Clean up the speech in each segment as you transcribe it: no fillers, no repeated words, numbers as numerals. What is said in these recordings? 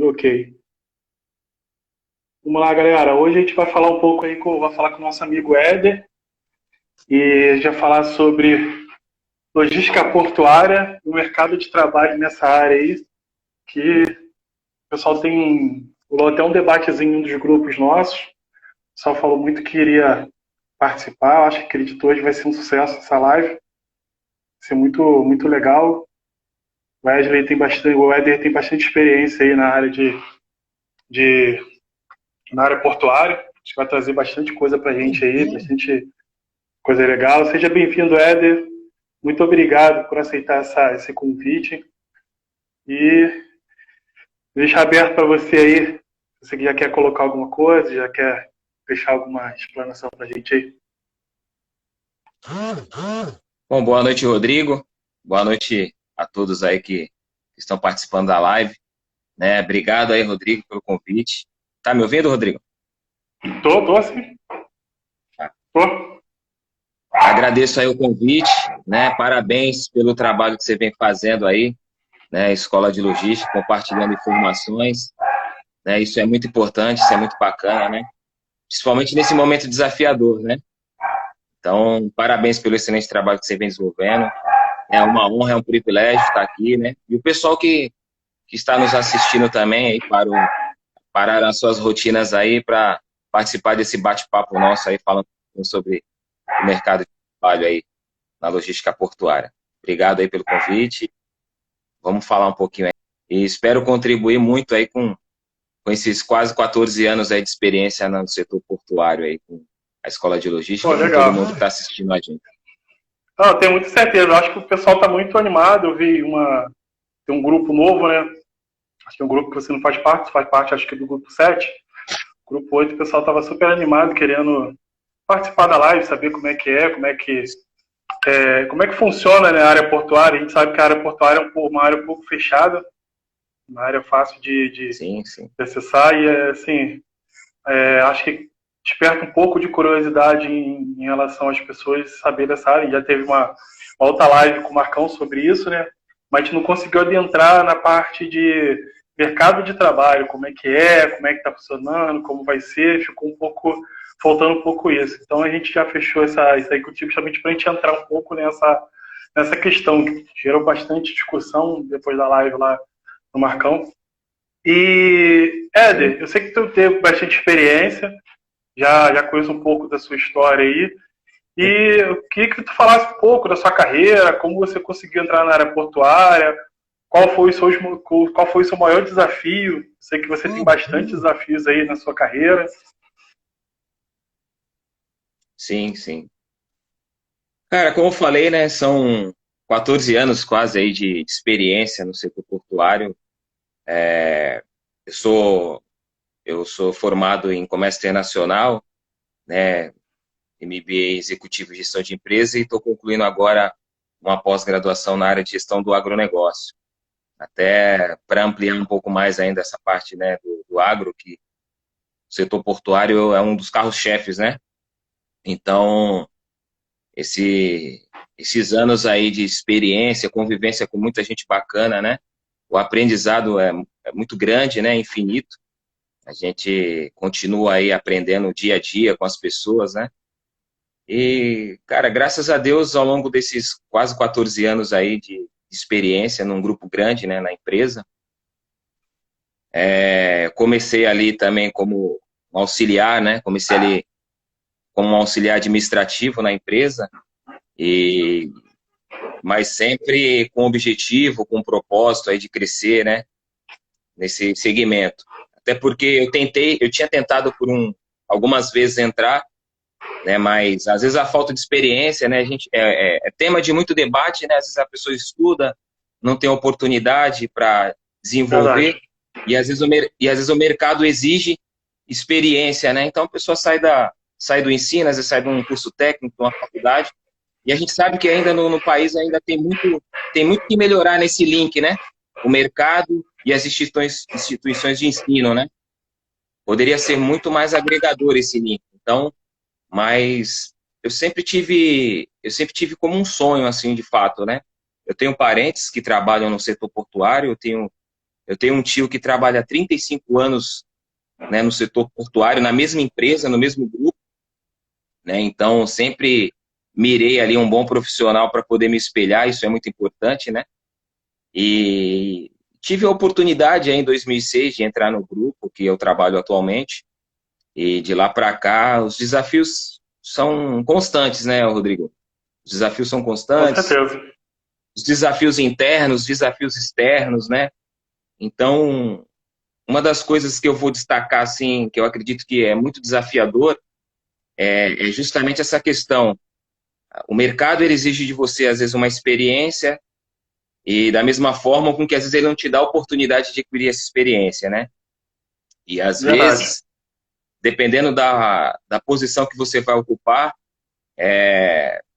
Ok. Vamos lá, galera. Hoje a gente vai falar um pouco aí vai falar com o nosso amigo Éder e a gente vai falar sobre logística portuária e o mercado de trabalho nessa área aí, que o pessoal rolou até um debatezinho em um dos grupos nossos. O pessoal falou muito que iria participar. Eu acho que acredito que hoje vai ser um sucesso essa live. Vai ser muito, muito legal. O Éder tem bastante experiência aí de na área portuária. Acho que vai trazer bastante coisa pra gente aí, bastante coisa legal. Seja bem-vindo, Éder. Muito obrigado por aceitar esse convite. E deixar aberto para você aí, se você já quer colocar alguma coisa, já quer deixar alguma explanação para a gente aí. Bom, boa noite, Rodrigo. Boa noite a todos aí que estão participando da live. Obrigado aí, Rodrigo, pelo convite. Tá me ouvindo, Rodrigo? Tô sim. Tô. Agradeço aí o convite, Parabéns pelo trabalho que você vem fazendo aí, Escola de Logística, compartilhando informações, Isso é muito importante, isso é muito bacana, Principalmente nesse momento desafiador, Então, parabéns pelo excelente trabalho que você vem desenvolvendo. É uma honra, é um privilégio estar aqui, E o pessoal que está nos assistindo também aí pararam as suas rotinas aí para participar desse bate-papo nosso aí, falando sobre o mercado de trabalho aí na logística portuária. Obrigado aí pelo convite. Vamos falar um pouquinho aí. E espero contribuir muito aí com esses quase 14 anos aí de experiência no setor portuário aí, com a Escola de Logística, com todo mundo que está assistindo a gente. Não, tenho muita certeza. Eu acho que o pessoal está muito animado. Eu vi tem um grupo novo, né? Acho que é um grupo que você não faz parte, você faz parte, acho que do grupo 7. Grupo 8, o pessoal estava super animado, querendo participar da live, saber como é que funciona, né, a área portuária. A gente sabe que a área portuária é uma área um pouco fechada, uma área fácil de acessar e, assim, acho que desperta um pouco de curiosidade em relação às pessoas saber dessa área. Já teve uma outra live com o Marcão sobre isso, né? Mas a gente não conseguiu adentrar na parte de mercado de trabalho, como é que está funcionando, como vai ser, ficou faltando um pouco isso. Então a gente já fechou isso aí contigo justamente para a gente entrar um pouco nessa questão, que gerou bastante discussão depois da live lá no Marcão. E, Éder, eu sei que tu teve bastante experiência, já conheço um pouco da sua história aí, e eu queria que tu falasse um pouco da sua carreira, como você conseguiu entrar na área portuária, qual foi o seu maior desafio. Sei que você tem bastante desafios aí na sua carreira. Sim, sim. Cara, como eu falei, são 14 anos quase aí de experiência no setor portuário. Eu sou formado em comércio internacional, MBA executivo em gestão de empresa, e estou concluindo agora uma pós-graduação na área de gestão do agronegócio. Até para ampliar um pouco mais ainda essa parte, do agro, que o setor portuário é um dos carros-chefes, Então, esses anos aí de experiência, convivência com muita gente bacana, O aprendizado é muito grande, infinito. A gente continua aí aprendendo dia a dia com as pessoas, E, cara, graças a Deus, ao longo desses quase 14 anos aí de experiência num grupo grande, na empresa, comecei ali também como um auxiliar, Comecei ali como um auxiliar administrativo na empresa, mas sempre com objetivo, com propósito aí de crescer, nesse segmento. Até porque eu tinha tentado algumas vezes entrar, mas às vezes a falta de experiência, a gente, é tema de muito debate, Às vezes a pessoa estuda, não tem oportunidade para desenvolver, e às vezes o mercado exige experiência, Então a pessoa sai do ensino, às vezes sai de um curso técnico, de uma faculdade, e a gente sabe que ainda no país ainda tem muito que melhorar nesse link, O mercado e as instituições de ensino, Poderia ser muito mais agregador esse link. Então, mas eu sempre tive como um sonho, assim, de fato, Eu tenho parentes que trabalham no setor portuário, eu tenho Eu tenho um tio que trabalha há 35 anos, né, no setor portuário, na mesma empresa, no mesmo grupo, né? Então, sempre mirei ali um bom profissional para poder me espelhar, isso é muito importante, né? E tive a oportunidade aí, em 2006 de entrar no grupo que eu trabalho atualmente, e de lá para cá os desafios são constantes, né, Rodrigo? Os desafios são Com constantes, certeza. os desafios internos, os desafios externos, né? Então, uma das coisas que eu vou destacar, assim, que eu acredito que é muito desafiador, é justamente essa questão. O mercado, ele exige de você, às vezes, uma experiência, e da mesma forma com que, às vezes, ele não te dá a oportunidade de adquirir essa experiência, né? E, às Verdade. vezes, dependendo da posição que você vai ocupar,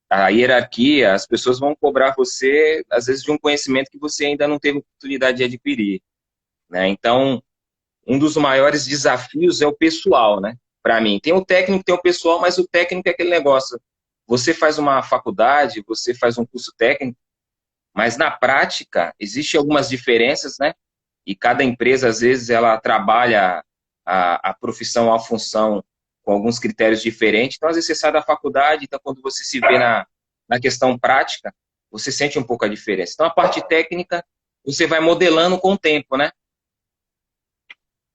a hierarquia, as pessoas vão cobrar você, às vezes, de um conhecimento que você ainda não teve oportunidade de adquirir, né? Então, um dos maiores desafios é o pessoal, né? Para mim, tem o técnico, tem o pessoal, mas o técnico é aquele negócio. Você faz uma faculdade, você faz um curso técnico, mas na prática existem algumas diferenças, né? E cada empresa, às vezes, ela trabalha a profissão, a função com alguns critérios diferentes. Então, às vezes, você sai da faculdade, então, quando você se vê na questão prática, você sente um pouco a diferença. Então, a parte técnica, você vai modelando com o tempo, né?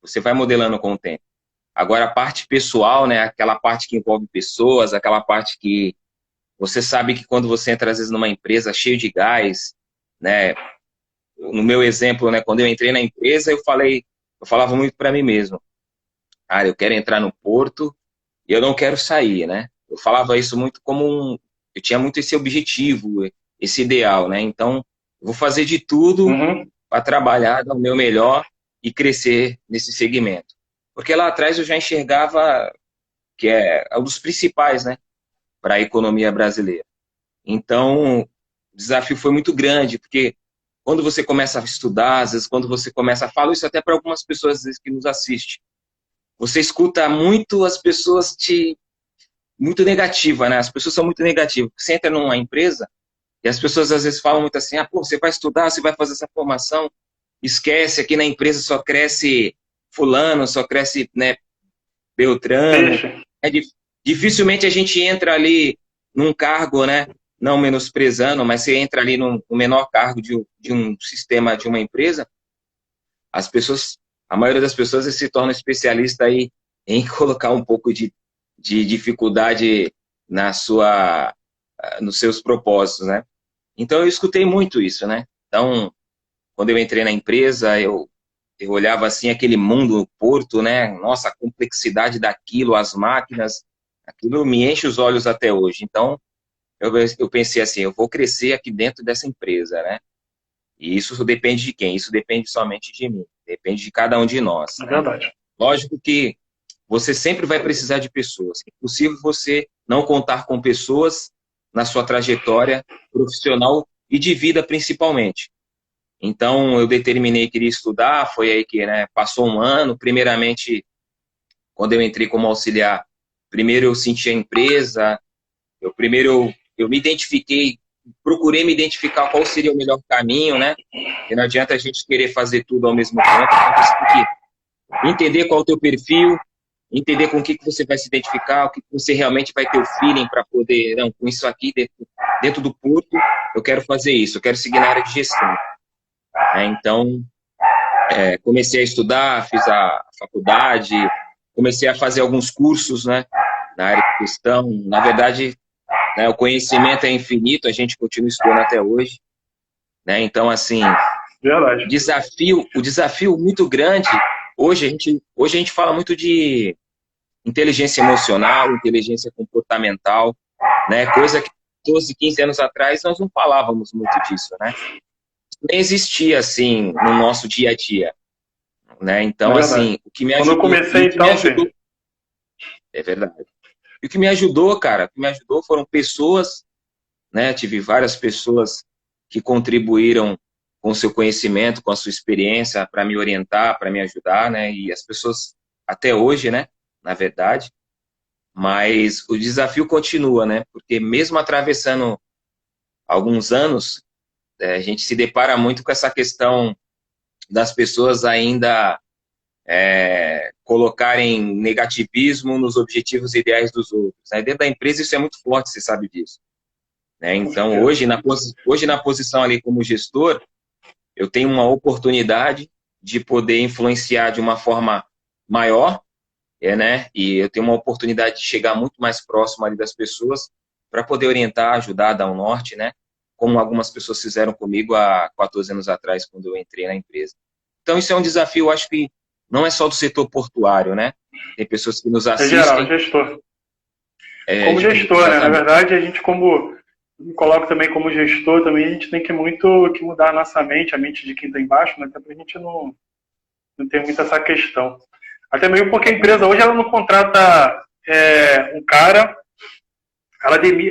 Você vai modelando com o tempo. Agora, a parte pessoal, né? Aquela parte que envolve pessoas, aquela parte que você sabe que quando você entra, às vezes, numa empresa cheio de gás, né? No meu exemplo, né? Quando eu entrei na empresa, eu falava muito para mim mesmo. Cara, eu quero entrar no Porto e eu não quero sair, né? Eu falava isso muito como eu tinha muito esse objetivo, esse ideal, né? Então, eu vou fazer de tudo Uhum. para trabalhar, dar o meu melhor e crescer nesse segmento. Porque lá atrás eu já enxergava que é um dos principais, né, para a economia brasileira. Então, o desafio foi muito grande, porque quando você começa a estudar, às vezes quando você começa a falar, isso até para algumas pessoas às vezes, que nos assistem, você escuta muito as pessoas muito negativa, né? As pessoas são muito negativas. Você entra numa empresa e as pessoas às vezes falam muito assim, pô, você vai estudar, você vai fazer essa formação, esquece, aqui na empresa só cresce fulano, só cresce, né, Beltrano. Deixa. Dificilmente a gente entra ali num cargo, né, não menosprezando, mas você entra ali no menor cargo de um sistema, de uma empresa, as pessoas, a maioria das pessoas se torna especialista aí em colocar um pouco de dificuldade nos seus propósitos, né? Então eu escutei muito isso, né? Então, quando eu entrei na empresa, eu olhava assim aquele mundo no porto, né? Nossa, a complexidade daquilo, as máquinas, aquilo me enche os olhos até hoje. Então, eu pensei assim, eu vou crescer aqui dentro dessa empresa, né? E isso depende de quem? Isso depende somente de mim. Depende de cada um de nós, É né? verdade. Lógico que você sempre vai precisar de pessoas. É impossível você não contar com pessoas na sua trajetória profissional e de vida, principalmente. Então, eu determinei que iria estudar, foi aí que, né, passou um ano. Primeiramente, quando eu entrei como auxiliar, primeiro eu senti a empresa, eu me identifiquei, procurei me identificar qual seria o melhor caminho, né? E não adianta a gente querer fazer tudo ao mesmo tempo, então você tem que entender qual é o teu perfil, entender com o que você vai se identificar, o que você realmente vai ter o feeling para poder, não, com isso aqui dentro do Porto, eu quero fazer isso, eu quero seguir na área de gestão. Então, comecei a estudar, fiz a faculdade, comecei a fazer alguns cursos, né, na área de gestão. Na verdade, né, o conhecimento é infinito, a gente continua estudando até hoje, né? Então, assim, Verdade. o desafio muito grande, hoje a gente fala muito de inteligência emocional, inteligência comportamental, né? Coisa que 12, 15 anos atrás nós não falávamos muito disso, né? Nem existia, assim, no nosso dia a dia, né? Então, assim, o que me Quando eu ajudou... comecei, então, sim. É verdade. E o que me ajudou, cara, o que me ajudou foram pessoas, né? Tive várias pessoas que contribuíram com o seu conhecimento, com a sua experiência, para me orientar, para me ajudar, né? E as pessoas, até hoje, né? Na verdade. Mas o desafio continua, né? Porque mesmo atravessando alguns anos, a gente se depara muito com essa questão das pessoas ainda colocarem negativismo nos objetivos ideais dos outros, né? Dentro da empresa isso é muito forte, você sabe disso, né? Então, hoje na posição ali como gestor, eu tenho uma oportunidade de poder influenciar de uma forma maior, né? E eu tenho uma oportunidade de chegar muito mais próximo ali das pessoas para poder orientar, ajudar, dar um norte, né? Como algumas pessoas fizeram comigo há 14 anos atrás, quando eu entrei na empresa. Então, isso é um desafio, eu acho que não é só do setor portuário, né? Tem pessoas que nos assistem. É geral, gestor. Como gestor, né? Na verdade, a gente, como me coloco também como gestor, também a gente tem que mudar a nossa mente, a mente de quem está embaixo, né? Até para a gente não ter muito essa questão. Até mesmo porque a empresa hoje ela não contrata um cara,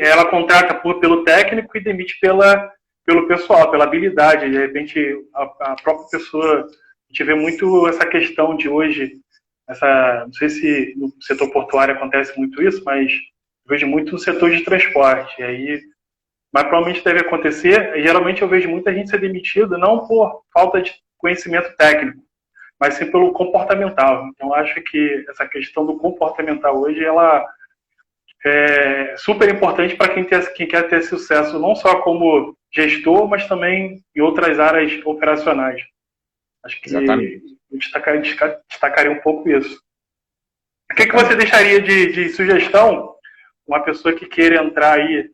ela contrata pelo técnico e demite pelo pessoal, pela habilidade. De repente, a própria pessoa, a gente vê muito essa questão de hoje, não sei se no setor portuário acontece muito isso, mas vejo muito no setor de transporte. Mas provavelmente deve acontecer, e geralmente eu vejo muita gente ser demitida não por falta de conhecimento técnico, mas sim pelo comportamental. Então, acho que essa questão do comportamental hoje, ela é super importante para quem quer ter sucesso, não só como gestor, mas também em outras áreas operacionais. Acho que eu destacaria um pouco isso. O que você deixaria de sugestão uma pessoa que queira entrar aí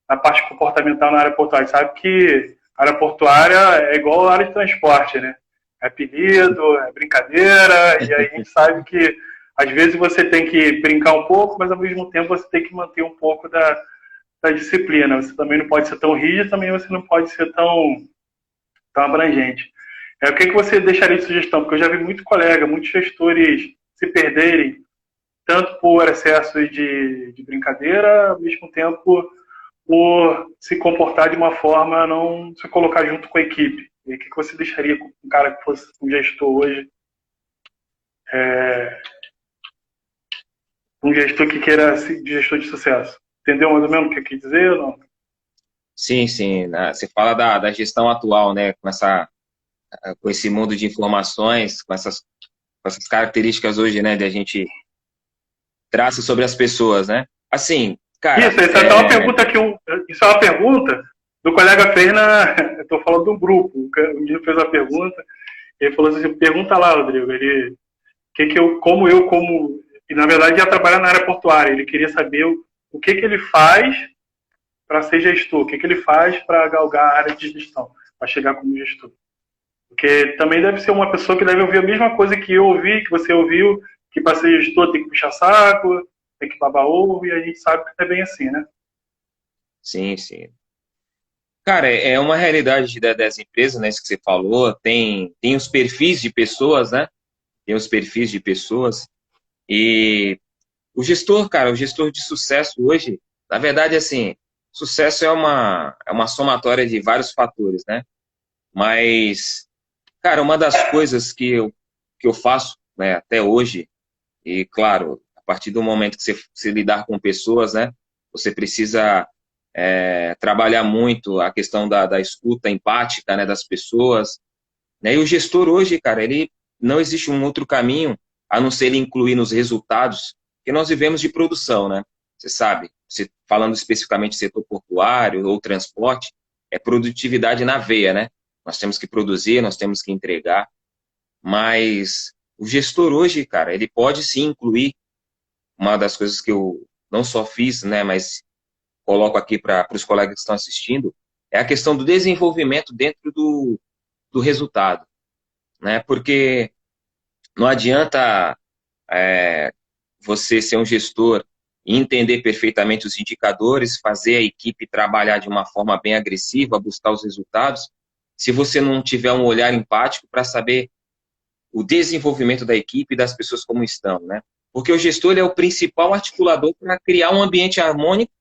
na parte comportamental na área portuária? Sabe que a área portuária é igual a área de transporte, né? É apelido, é brincadeira, e aí a gente sabe que às vezes você tem que brincar um pouco, mas ao mesmo tempo você tem que manter um pouco da disciplina. Você também não pode ser tão rígido, também você não pode ser tão abrangente. O que você deixaria de sugestão? Porque eu já vi muito colega, muitos gestores se perderem, tanto por excesso de brincadeira, ao mesmo tempo por se comportar de uma forma não se colocar junto com a equipe. E o que você deixaria com um cara que fosse um gestor hoje? Um gestor que queira ser gestor de sucesso. Entendeu mais ou menos o que eu quis dizer ou não? Sim, sim. Você fala da gestão atual, né? Com esse mundo de informações, com essas características hoje, né? De a gente traça sobre as pessoas, né? Assim, cara... Isso, essa é uma pergunta isso é uma pergunta do colega fez eu estou falando de um grupo. Um dia fez uma pergunta, ele falou assim, pergunta lá, Rodrigo, e na verdade ia trabalhar na área portuária, ele queria saber o que ele faz para ser gestor, o que ele faz para galgar a área de gestão, para chegar como gestor. Porque também deve ser uma pessoa que deve ouvir a mesma coisa que eu ouvi, que você ouviu, que para ser gestor tem que puxar saco, tem que babar ovo, e a gente sabe que é bem assim, né? Sim, sim. Cara, é uma realidade das empresas, né? Isso que você falou, tem os perfis de pessoas, né? Tem os perfis de pessoas. E o gestor, cara, o gestor de sucesso hoje, na verdade, assim, sucesso é uma somatória de vários fatores, né? Mas, cara, uma das coisas que eu faço, né, até hoje, e claro, a partir do momento que você lidar com pessoas, né, você precisa trabalhar muito a questão da escuta empática, né, das pessoas, né, e o gestor hoje, cara, ele não existe um outro caminho a não ser ele incluir nos resultados, que nós vivemos de produção, né, você sabe, falando especificamente do setor portuário ou transporte, é produtividade na veia, né, nós temos que produzir, nós temos que entregar, mas o gestor hoje, cara, ele pode sim incluir uma das coisas que eu não só fiz, né, mas coloco aqui para os colegas que estão assistindo, é a questão do desenvolvimento dentro do resultado, né, porque não adianta você ser um gestor e entender perfeitamente os indicadores, fazer a equipe trabalhar de uma forma bem agressiva, buscar os resultados, se você não tiver um olhar empático para saber o desenvolvimento da equipe e das pessoas como estão, né? Porque o gestor ele é o principal articulador para criar um ambiente harmônico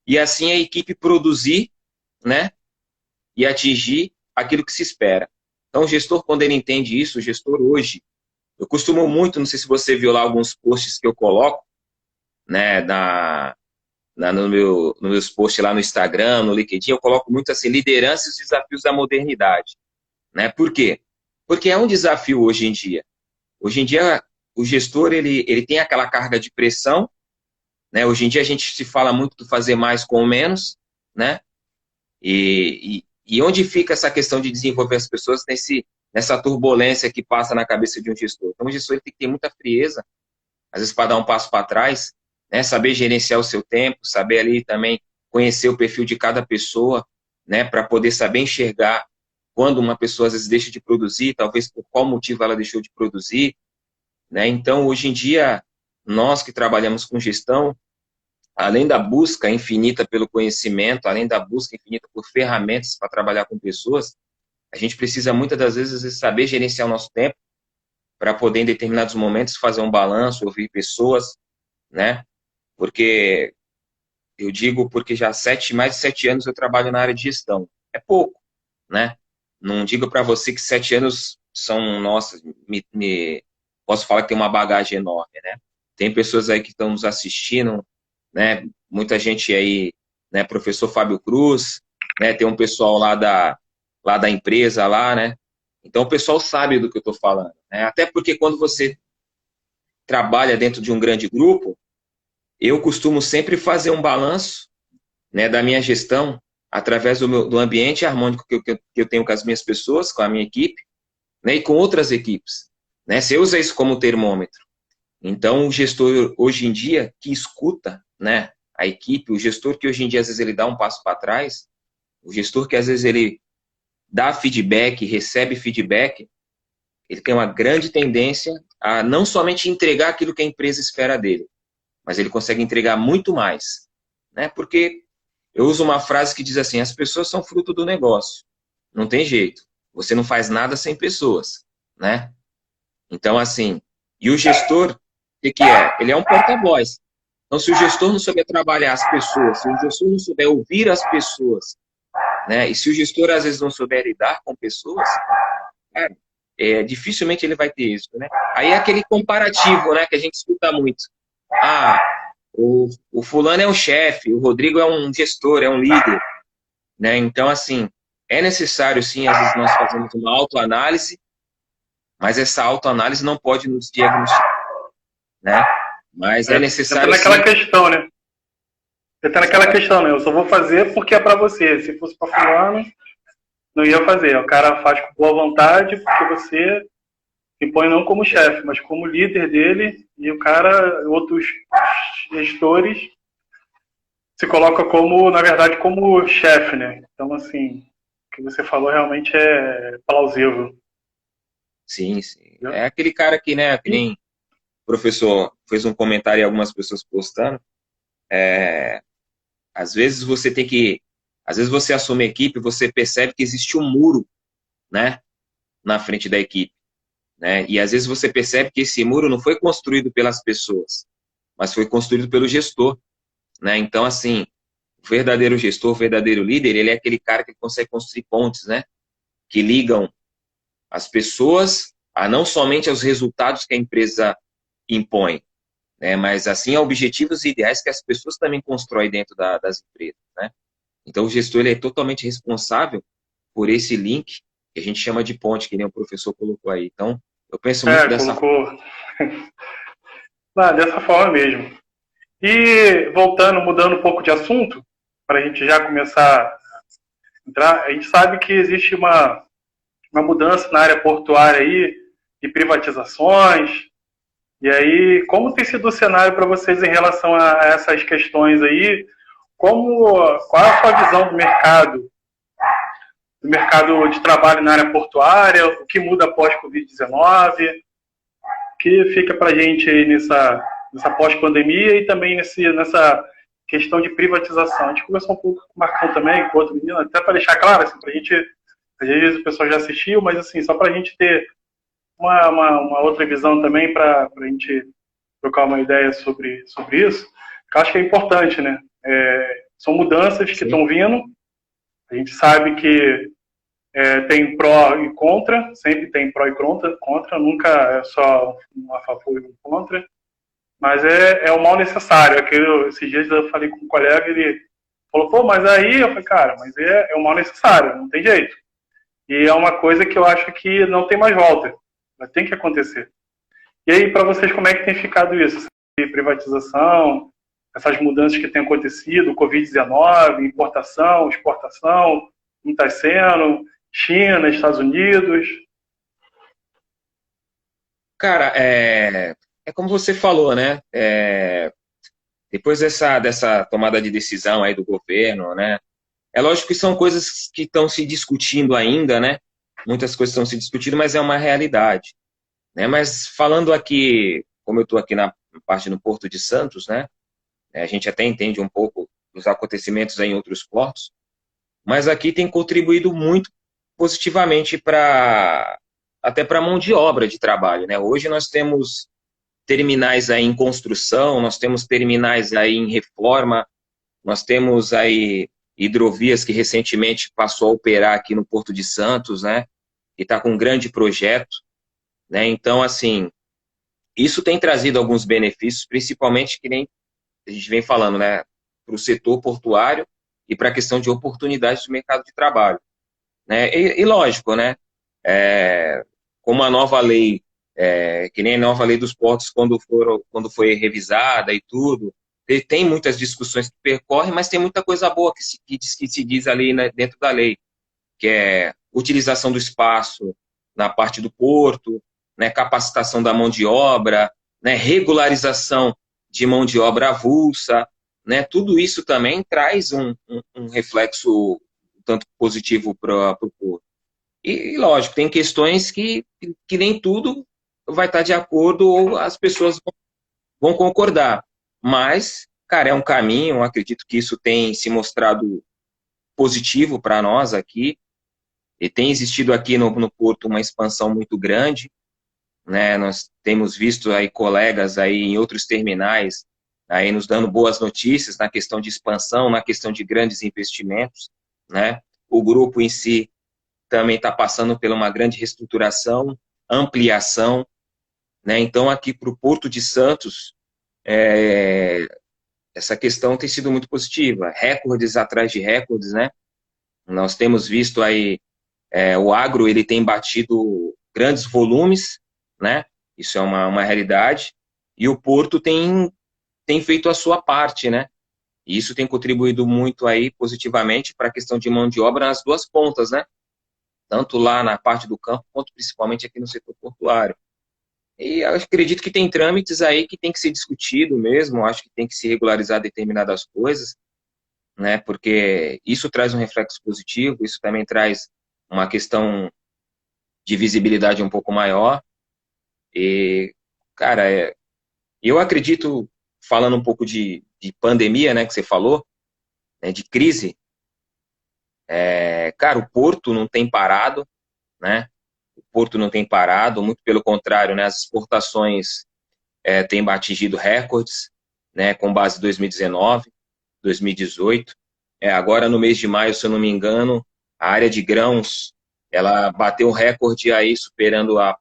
e assim a equipe produzir, né? E atingir aquilo que se espera. Então o gestor, quando ele entende isso, o gestor hoje, eu costumo muito, não sei se você viu lá alguns posts que eu coloco, né? Nos meus posts lá no Instagram, no LinkedIn, eu coloco muito assim, liderança e os desafios da modernidade, né? Por quê? Porque é um desafio hoje em dia. Hoje em dia, o gestor, ele tem aquela carga de pressão, né? Hoje em dia a gente se fala muito do fazer mais com menos, né? E onde fica essa questão de desenvolver as pessoas nessa turbulência que passa na cabeça de um gestor? Então, o gestor ele tem que ter muita frieza, às vezes para dar um passo para trás, né? Saber gerenciar o seu tempo, saber ali também conhecer o perfil de cada pessoa, né? Para poder saber enxergar quando uma pessoa às vezes deixa de produzir, talvez por qual motivo ela deixou de produzir, né? Então, hoje em dia, nós que trabalhamos com gestão, além da busca infinita pelo conhecimento, além da busca infinita por ferramentas para trabalhar com pessoas, a gente precisa muitas das vezes saber gerenciar o nosso tempo para poder, em determinados momentos, fazer um balanço, ouvir pessoas, né? Porque eu digo porque já mais de 7 anos eu trabalho na área de gestão. É pouco, né? Não digo para você que 7 anos são, nossa, posso falar que tem uma bagagem enorme, né? Tem pessoas aí que estão nos assistindo, né? Muita gente aí, né? Professor Fábio Cruz, né? Tem um pessoal lá da empresa lá, né? Então o pessoal sabe do que eu estou falando, né? Até porque quando você trabalha dentro de um grande grupo, eu costumo sempre fazer um balanço, né, da minha gestão através do ambiente harmônico que eu tenho com as minhas pessoas, com a minha equipe, né, e com outras equipes, né? Você usa isso como termômetro. Então, o gestor, hoje em dia, que escuta, né, a equipe, o gestor que hoje em dia, às vezes, ele dá um passo para trás, o gestor que, às vezes, ele dá feedback, recebe feedback, ele tem uma grande tendência a não somente entregar aquilo que a empresa espera dele, mas ele consegue entregar muito mais, né? Porque eu uso uma frase que diz assim, as pessoas são fruto do negócio, não tem jeito, você não faz nada sem pessoas, né? Então, assim, e o gestor, o que é? Ele é um porta-voz. Então, se o gestor não souber trabalhar as pessoas, se o gestor não souber ouvir as pessoas, né? E se o gestor, às vezes, não souber lidar com pessoas, cara, dificilmente ele vai ter êxito, né? Aí é aquele comparativo, né, que a gente escuta muito. Ah, o fulano é um chefe, o Rodrigo é um gestor, é um líder, né? Então, assim, é necessário, sim, às vezes nós fazemos uma autoanálise, mas essa autoanálise não pode nos diagnosticar, né? Mas é necessário, entra naquela sim. questão, né? Entra naquela questão, né? Eu só vou fazer porque é para você. Se fosse para fulano, não ia fazer. O cara faz com boa vontade porque você se põe não como chefe, mas como líder dele, e o cara, outros gestores, se coloca como, na verdade, como chefe, né? Então, assim, o que você falou realmente é plausível. Sim, sim. É aquele cara que, né, que nem o professor fez um comentário e algumas pessoas postando, às vezes você assume a equipe, você percebe que existe um muro, né, na frente da equipe, né, e às vezes você percebe que esse muro não foi construído pelas pessoas, mas foi construído pelo gestor, né, então, assim, o verdadeiro gestor, o verdadeiro líder, ele é aquele cara que consegue construir pontes, né, que ligam as pessoas a não somente aos resultados que a empresa impõe, né, mas assim a objetivos e ideais que as pessoas também constroem dentro das empresas, né. Então o gestor ele é totalmente responsável por esse link que a gente chama de ponte, que nem o professor colocou aí. Então eu penso muito dessa forma. Dessa forma mesmo. E voltando, mudando um pouco de assunto, para a gente já começar a entrar, a gente sabe que existe uma mudança na área portuária aí, de privatizações. E aí, como tem sido o cenário para vocês em relação a essas questões aí? Qual é a sua visão do mercado de trabalho na área portuária? O que muda após Covid-19? O que fica para a gente aí nessa pós-pandemia e também nessa questão de privatização? A gente conversou um pouco com o Marcão também, com outro menino, até para deixar claro, assim, para a gente, às vezes o pessoal já assistiu, mas assim, só para a gente ter uma outra visão também, para a gente trocar uma ideia sobre isso, que eu acho que é importante, né? São mudanças que estão vindo, a gente sabe que tem pró e contra, sempre tem pró e contra, nunca é só um a favor e um contra, mas é o mal necessário. Esses dias eu falei com um colega, ele falou, pô, mas aí, eu falei, cara, mas é o mal necessário, não tem jeito. E é uma coisa que eu acho que não tem mais volta. Mas tem que acontecer. E aí, para vocês, como é que tem ficado isso? Privatização, essas mudanças que têm acontecido, Covid-19, importação, exportação, não está sendo, China, Estados Unidos. Cara, é como você falou, né? Depois dessa tomada de decisão aí do governo, né? É lógico que são coisas que estão se discutindo ainda, né? Muitas coisas estão se discutindo, mas é uma realidade, né? Mas falando aqui, como eu estou aqui na parte no Porto de Santos, né? A gente até entende um pouco dos acontecimentos aí em outros portos, mas aqui tem contribuído muito positivamente para até para a mão de obra de trabalho, né? Hoje nós temos terminais aí em construção, nós temos terminais aí em reforma, nós temos aí hidrovias que recentemente passou a operar aqui no Porto de Santos, né? E está com um grande projeto, né? Então, assim, isso tem trazido alguns benefícios, principalmente que nem a gente vem falando, né? Para o setor portuário e para a questão de oportunidades do mercado de trabalho, né? E lógico, né? Como a nova lei, que nem a nova lei dos portos quando foi revisada e tudo, tem muitas discussões que percorrem, mas tem muita coisa boa que se diz ali, né, dentro da lei, que é utilização do espaço na parte do porto, né, capacitação da mão de obra, né, regularização de mão de obra avulsa, né, tudo isso também traz um reflexo tanto positivo para o porto. E, lógico, tem questões que nem tudo vai estar de acordo ou as pessoas vão concordar. Mas, cara, é um caminho, eu acredito que isso tem se mostrado positivo para nós aqui, e tem existido aqui no Porto uma expansão muito grande, né? Nós temos visto aí colegas aí em outros terminais aí nos dando boas notícias na questão de expansão, na questão de grandes investimentos, né? O grupo em si também está passando por uma grande reestruturação, ampliação, né? Então, aqui para o Porto de Santos, essa questão tem sido muito positiva. Recordes atrás de recordes, né? Nós temos visto aí, o agro, ele tem batido grandes volumes, né? Isso é uma realidade. E o Porto tem feito a sua parte, né? E isso tem contribuído muito aí positivamente para a questão de mão de obra nas duas pontas, né? Tanto lá na parte do campo, quanto principalmente aqui no setor portuário. E eu acredito que tem trâmites aí que tem que ser discutido mesmo, acho que tem que se regularizar determinadas coisas, né, porque isso traz um reflexo positivo, isso também traz uma questão de visibilidade um pouco maior. E, cara, eu acredito, falando um pouco de pandemia, né, que você falou, né, de crise, cara, o Porto não tem parado, né? O Porto não tem parado, muito pelo contrário, né? As exportações têm atingido recordes, né? Com base em 2019, 2018. Agora, no mês de maio, se eu não me engano, a área de grãos, ela bateu um recorde aí, superando a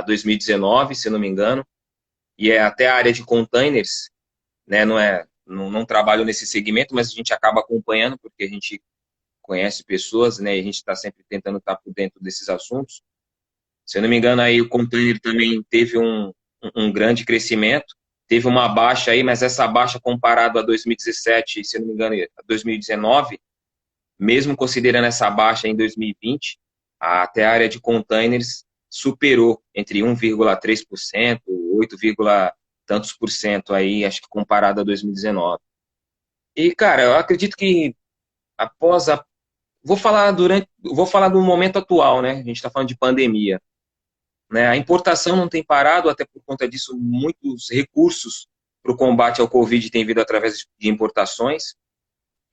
2019, se eu não me engano. E até a área de containers, né? Não trabalho nesse segmento, mas a gente acaba acompanhando, porque a gente conhece pessoas, né? E a gente está sempre tentando estar por dentro desses assuntos. Se eu não me engano, aí o container também teve um grande crescimento, teve uma baixa aí, mas essa baixa comparado a 2017, se eu não me engano, a 2019, mesmo considerando essa baixa em 2020, até a área de containers superou entre 1,3%, 8, tantos por cento aí, acho que comparado a 2019. E, cara, eu acredito que após a vou falar do momento atual, né? A gente está falando de pandemia, né? A importação não tem parado, até por conta disso, muitos recursos para o combate ao Covid têm vindo através de importações.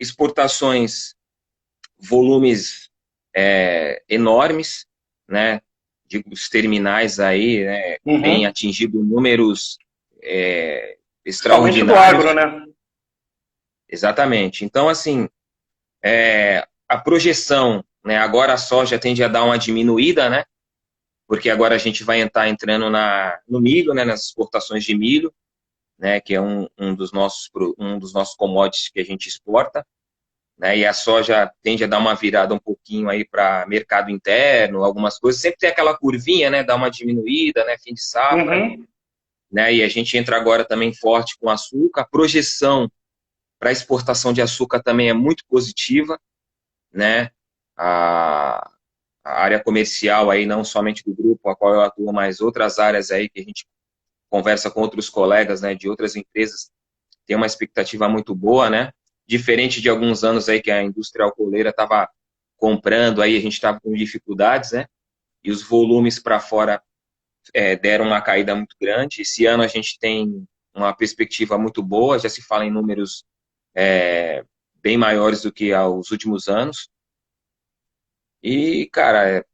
Exportações, volumes enormes, né? Os terminais aí, né? Têm atingido números extraordinários. Principalmente do agro, né? Exatamente. Então, assim, a projeção, né? Agora a soja tende a dar uma diminuída, né? Porque agora a gente vai estar entrando no milho, né, nas exportações de milho, né, que é um dos nossos commodities que a gente exporta, né, e a soja tende a dar uma virada um pouco pouquinho aí para mercado interno, algumas coisas. Sempre tem aquela curvinha, né? Dá uma diminuída, né? Fim de safra. Uhum. Né? E a gente entra agora também forte com açúcar. A projeção para exportação de açúcar também é muito positiva, né? A área comercial aí, não somente do grupo a qual eu atuo, mas outras áreas aí que a gente conversa com outros colegas, né, de outras empresas, tem uma expectativa muito boa, né? Diferente de alguns anos aí que a indústria alcooleira estava comprando, aí a gente estava com dificuldades, né? E os volumes para fora deram uma caída muito grande. Esse ano a gente tem uma perspectiva muito boa, já se fala em números bem maiores do que aos últimos anos. E, cara,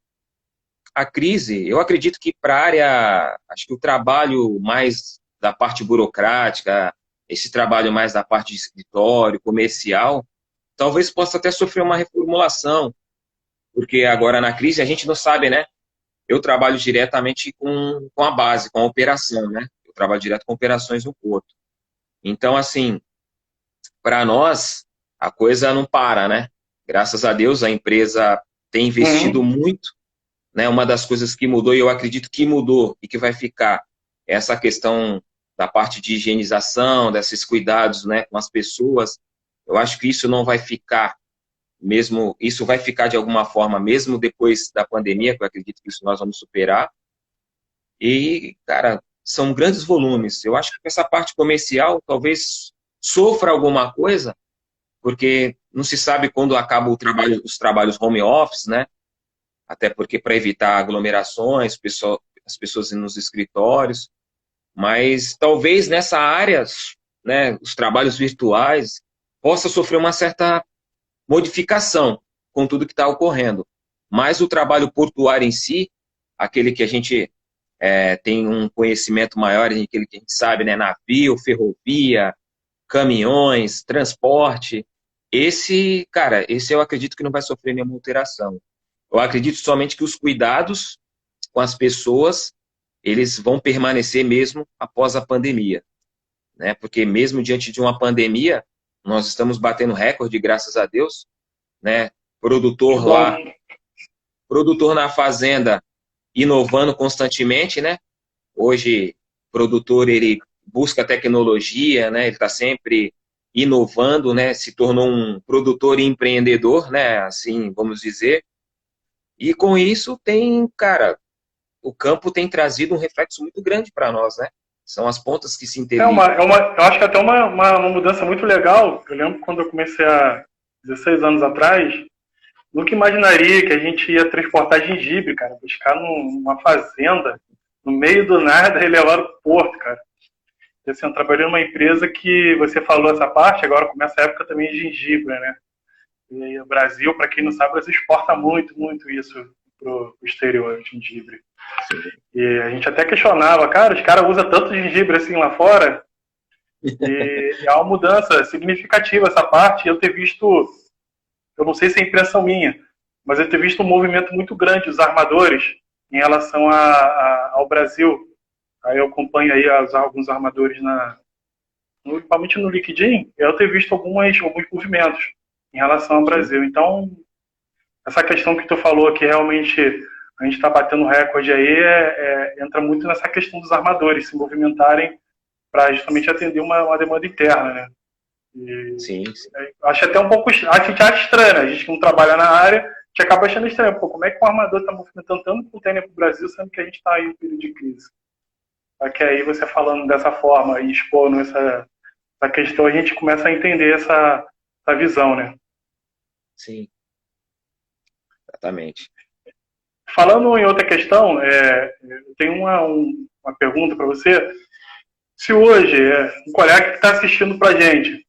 a crise, eu acredito que para a área, acho que o trabalho mais da parte burocrática, esse trabalho mais da parte de escritório, comercial, talvez possa até sofrer uma reformulação, porque agora na crise a gente não sabe, né? Eu trabalho diretamente com a base, com a operação, né? Eu trabalho direto com operações no porto. Então, assim, para nós, a coisa não para, né? Graças a Deus, a empresa tem investido muito, né? Uma das coisas que mudou, e eu acredito que mudou e que vai ficar, é essa questão da parte de higienização, desses cuidados, né, com as pessoas. Eu acho que isso não vai ficar mesmo, isso vai ficar de alguma forma, mesmo depois da pandemia, que eu acredito que isso nós vamos superar. E, cara, são grandes volumes. Eu acho que essa parte comercial talvez sofra alguma coisa, porque não se sabe quando acaba os trabalhos home office, né? Até porque para evitar aglomerações, as pessoas nos escritórios, mas talvez nessa área, né, os trabalhos virtuais, possa sofrer uma certa modificação com tudo que está ocorrendo. Mas o trabalho portuário em si, aquele que a gente tem um conhecimento maior, aquele que a gente sabe, né, navio, ferrovia, caminhões, transporte, cara, esse eu acredito que não vai sofrer nenhuma alteração. Eu acredito somente que os cuidados com as pessoas, eles vão permanecer mesmo após a pandemia, né? Porque mesmo diante de uma pandemia, nós estamos batendo recorde, graças a Deus, né? Produtor na fazenda, inovando constantemente, né? Hoje, o produtor, ele busca tecnologia, né? Ele está sempre inovando, né? Se tornou um produtor empreendedor, né? Assim, vamos dizer. E com isso cara, o campo tem trazido um reflexo muito grande para nós, né? São as pontas que se interligam. Eu acho que até uma mudança muito legal. Eu lembro quando eu comecei há 16 anos atrás, nunca imaginaria que a gente ia transportar gengibre, cara, buscar numa fazenda, no meio do nada, e levar para o porto, cara. E, assim, eu trabalhei numa empresa que você falou essa parte, agora começa a época também de gengibre, né? E o Brasil, para quem não sabe, o Brasil exporta muito, muito isso para o exterior, gengibre. E a gente até questionava, cara, os caras usam tanto gengibre assim lá fora, e há uma mudança significativa essa parte. Eu ter visto, eu não sei se é impressão minha, mas eu ter visto um movimento muito grande dos armadores em relação ao Brasil. Aí eu acompanho aí alguns armadores principalmente no LinkedIn, eu ter visto alguns movimentos em relação ao Brasil. Então, essa questão que tu falou, que realmente a gente está batendo recorde aí, entra muito nessa questão dos armadores se movimentarem para justamente atender uma demanda interna, né? Sim. Acho até um pouco, a gente acha estranho, né? A gente que não trabalha na área, a gente acaba achando estranho. Pô, como é que um armador está movimentando tanto container para o Brasil, sendo que a gente está aí em um período de crise? Só que aí você falando dessa forma e expondo essa questão, a gente começa a entender essa visão, né? Sim, exatamente. Falando em outra questão, eu tenho uma pergunta para você. Se hoje um colega que está assistindo para a gente,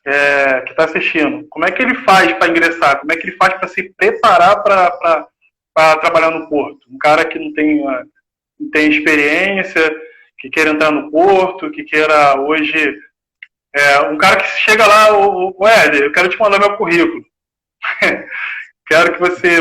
que está assistindo, como é que ele faz para ingressar? Como é que ele faz para se preparar para trabalhar no porto? Um cara que não tem experiência, que queira entrar no porto, que queira hoje... um cara que chega lá, o Éder, eu quero te mandar meu currículo.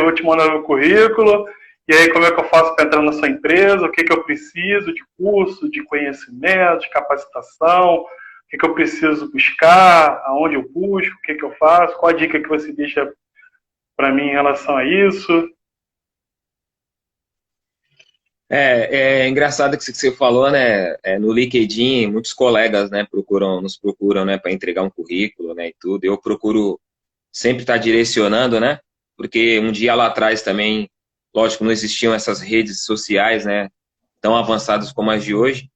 Vou te mandar meu currículo, e aí como é que eu faço para entrar na sua empresa, o que eu preciso de curso, de conhecimento, de capacitação, o que eu preciso buscar, aonde eu busco, o que eu faço, qual a dica que você deixa para mim em relação a isso? É engraçado que você falou, né? No LinkedIn, muitos colegas, né, nos procuram, né, para entregar um currículo, né, e tudo. Eu procuro sempre estar direcionando, né? Porque um dia lá atrás também, lógico, não existiam essas redes sociais, né, tão avançadas como as de hoje,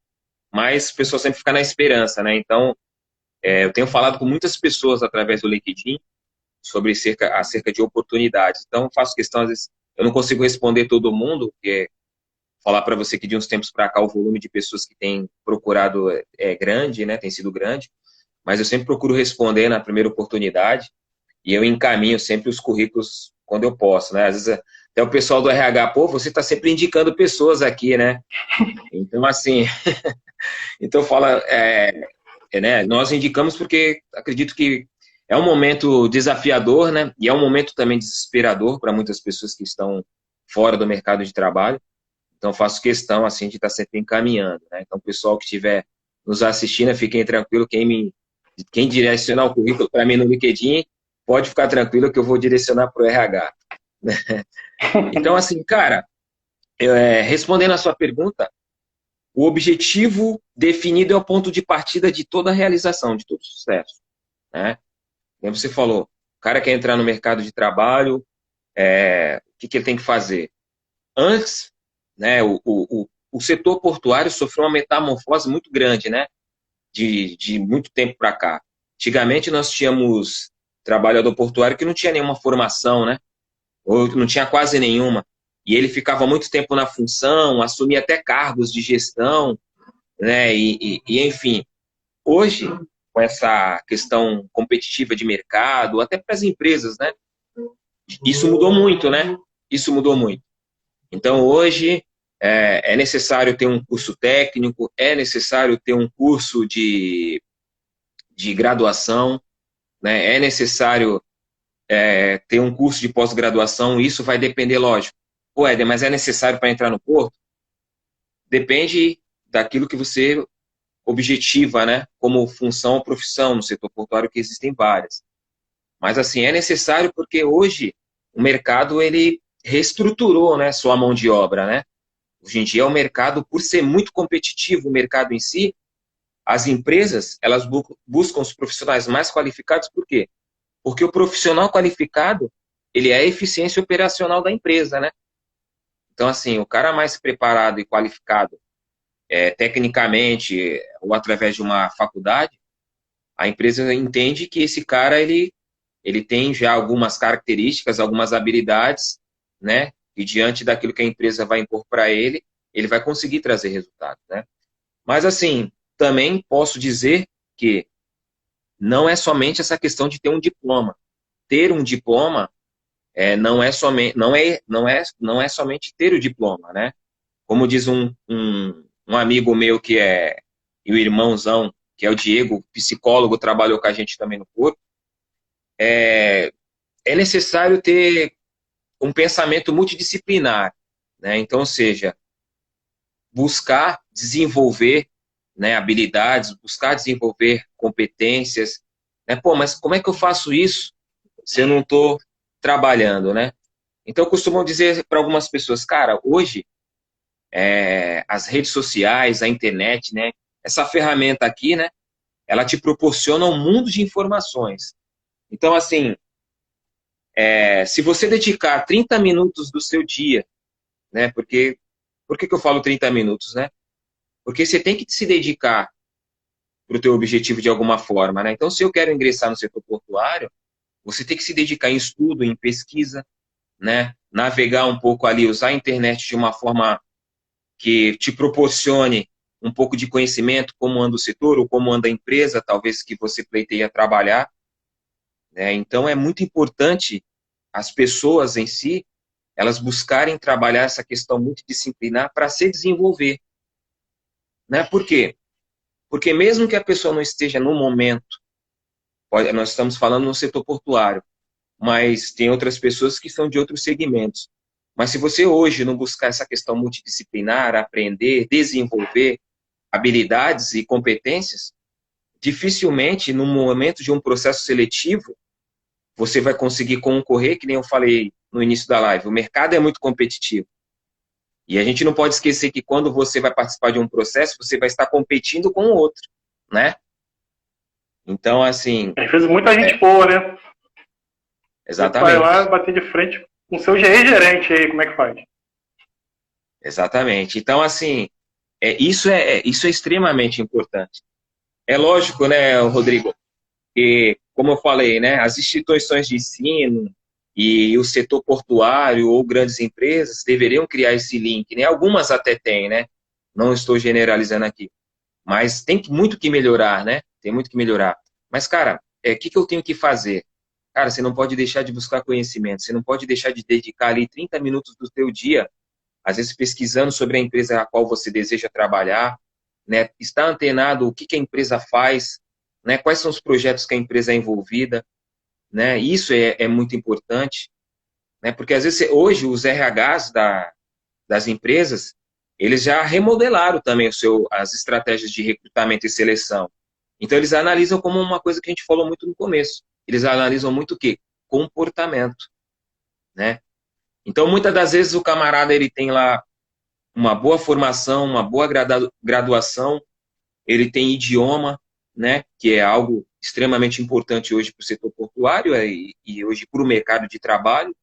mas a pessoa sempre fica na esperança, né? Então, eu tenho falado com muitas pessoas através do LinkedIn sobre acerca de oportunidades. Então, faço questão, às vezes, eu não consigo responder todo mundo, porque falar para você que de uns tempos para cá o volume de pessoas que têm procurado é grande, né? Tem sido grande, mas eu sempre procuro responder na primeira oportunidade e eu encaminho sempre os currículos quando eu posso, né? Às vezes até o pessoal do RH, pô, você está sempre indicando pessoas aqui, né? Então, assim, então fala, né? Nós indicamos porque acredito que é um momento desafiador, né? E é um momento também desesperador para muitas pessoas que estão fora do mercado de trabalho. Então, faço questão, assim, de estar sempre encaminhando, né? Então, o pessoal que estiver nos assistindo, fiquem tranquilo, quem direcionar o currículo para mim no LinkedIn, pode ficar tranquilo que eu vou direcionar para o RH. Então, assim, cara, respondendo a sua pergunta, o objetivo definido é o ponto de partida de toda a realização, de todo sucesso, né? Como você falou, o cara quer entrar no mercado de trabalho, o que ele tem que fazer? Antes, né, o setor portuário sofreu uma metamorfose muito grande, né, de muito tempo para cá. Antigamente nós tínhamos trabalhador portuário que não tinha nenhuma formação, né, ou não tinha quase nenhuma, e ele ficava muito tempo na função, assumia até cargos de gestão, né, enfim. Hoje, com essa questão competitiva de mercado, até para as empresas, né, isso mudou muito, né, isso mudou muito. Então, hoje, é necessário ter um curso técnico, é necessário ter um curso de graduação, né? É necessário ter um curso de pós-graduação, isso vai depender, lógico. Pô, Éder, mas é necessário para entrar no porto? Depende daquilo que você objetiva, né? Como função ou profissão no setor portuário, que existem várias. Mas, assim, é necessário porque hoje o mercado, ele reestruturou, né, sua mão de obra, né? Hoje em dia, o mercado, por ser muito competitivo, o mercado em si, as empresas, elas buscam os profissionais mais qualificados, por quê? Porque o profissional qualificado, ele é a eficiência operacional da empresa, né? Então, assim, o cara mais preparado e qualificado, tecnicamente, ou através de uma faculdade, a empresa entende que esse cara, ele tem já algumas características, algumas habilidades, né? E diante daquilo que a empresa vai impor para ele, ele vai conseguir trazer resultados, né? Mas, assim, também posso dizer que não é somente essa questão de ter um diploma. Ter um diploma não é somente ter o diploma, né? Como diz um amigo meu que é e o irmãozão, que é o Diego, psicólogo, trabalhou com a gente também no corpo, é necessário ter um pensamento multidisciplinar, né? Então, ou seja, buscar desenvolver, né, habilidades, buscar desenvolver competências, né? Pô, mas como é que eu faço isso se eu não estou trabalhando, né? Então, costumam dizer para algumas pessoas, cara, hoje as redes sociais, a internet, né, essa ferramenta aqui, né, ela te proporciona um mundo de informações. Então, assim, se você dedicar 30 minutos do seu dia, né, por que eu falo 30 minutos, né? Porque você tem que se dedicar para o teu objetivo de alguma forma, né? Então, se eu quero ingressar no setor portuário, você tem que se dedicar em estudo, em pesquisa, né? Navegar um pouco ali, usar a internet de uma forma que te proporcione um pouco de conhecimento, como anda o setor ou como anda a empresa, talvez que você pleiteia trabalhar, né? Então, é muito importante as pessoas em si, elas buscarem trabalhar essa questão multidisciplinar para se desenvolver, né? Por quê? Porque mesmo que a pessoa não esteja no momento, nós estamos falando no setor portuário, mas tem outras pessoas que são de outros segmentos. Mas se você hoje não buscar essa questão multidisciplinar, aprender, desenvolver habilidades e competências, dificilmente, no momento de um processo seletivo, você vai conseguir concorrer, que nem eu falei no início da live. O mercado é muito competitivo. E a gente não pode esquecer que quando você vai participar de um processo, você vai estar competindo com o outro, né? Então, assim... Às vezes muita gente boa, né? Exatamente. Você vai lá bater de frente com o seu gerente aí, como é que faz? Exatamente. Então, assim, isso é extremamente importante. É lógico, né, Rodrigo, que, como eu falei, né, as instituições de ensino e o setor portuário ou grandes empresas deveriam criar esse link, né? Algumas até têm, né? Não estou generalizando aqui. Mas tem muito que melhorar, né? Tem muito que melhorar. Mas, cara, o que eu tenho que fazer? Cara, você não pode deixar de buscar conhecimento, você não pode deixar de dedicar ali 30 minutos do seu dia, às vezes pesquisando sobre a empresa a qual você deseja trabalhar, né? Estar antenado o que a empresa faz, né? Quais são os projetos que a empresa é envolvida, né? Isso é muito importante, né? Porque às vezes hoje os RHs das empresas, eles já remodelaram também as estratégias de recrutamento e seleção. Então eles analisam como uma coisa que a gente falou muito no começo. Eles analisam muito o quê? Comportamento, né? Então muitas das vezes o camarada ele tem lá uma boa formação, uma boa graduação, ele tem idioma, né? Que é algo extremamente importante hoje para o setor portuário e hoje para o mercado de trabalho,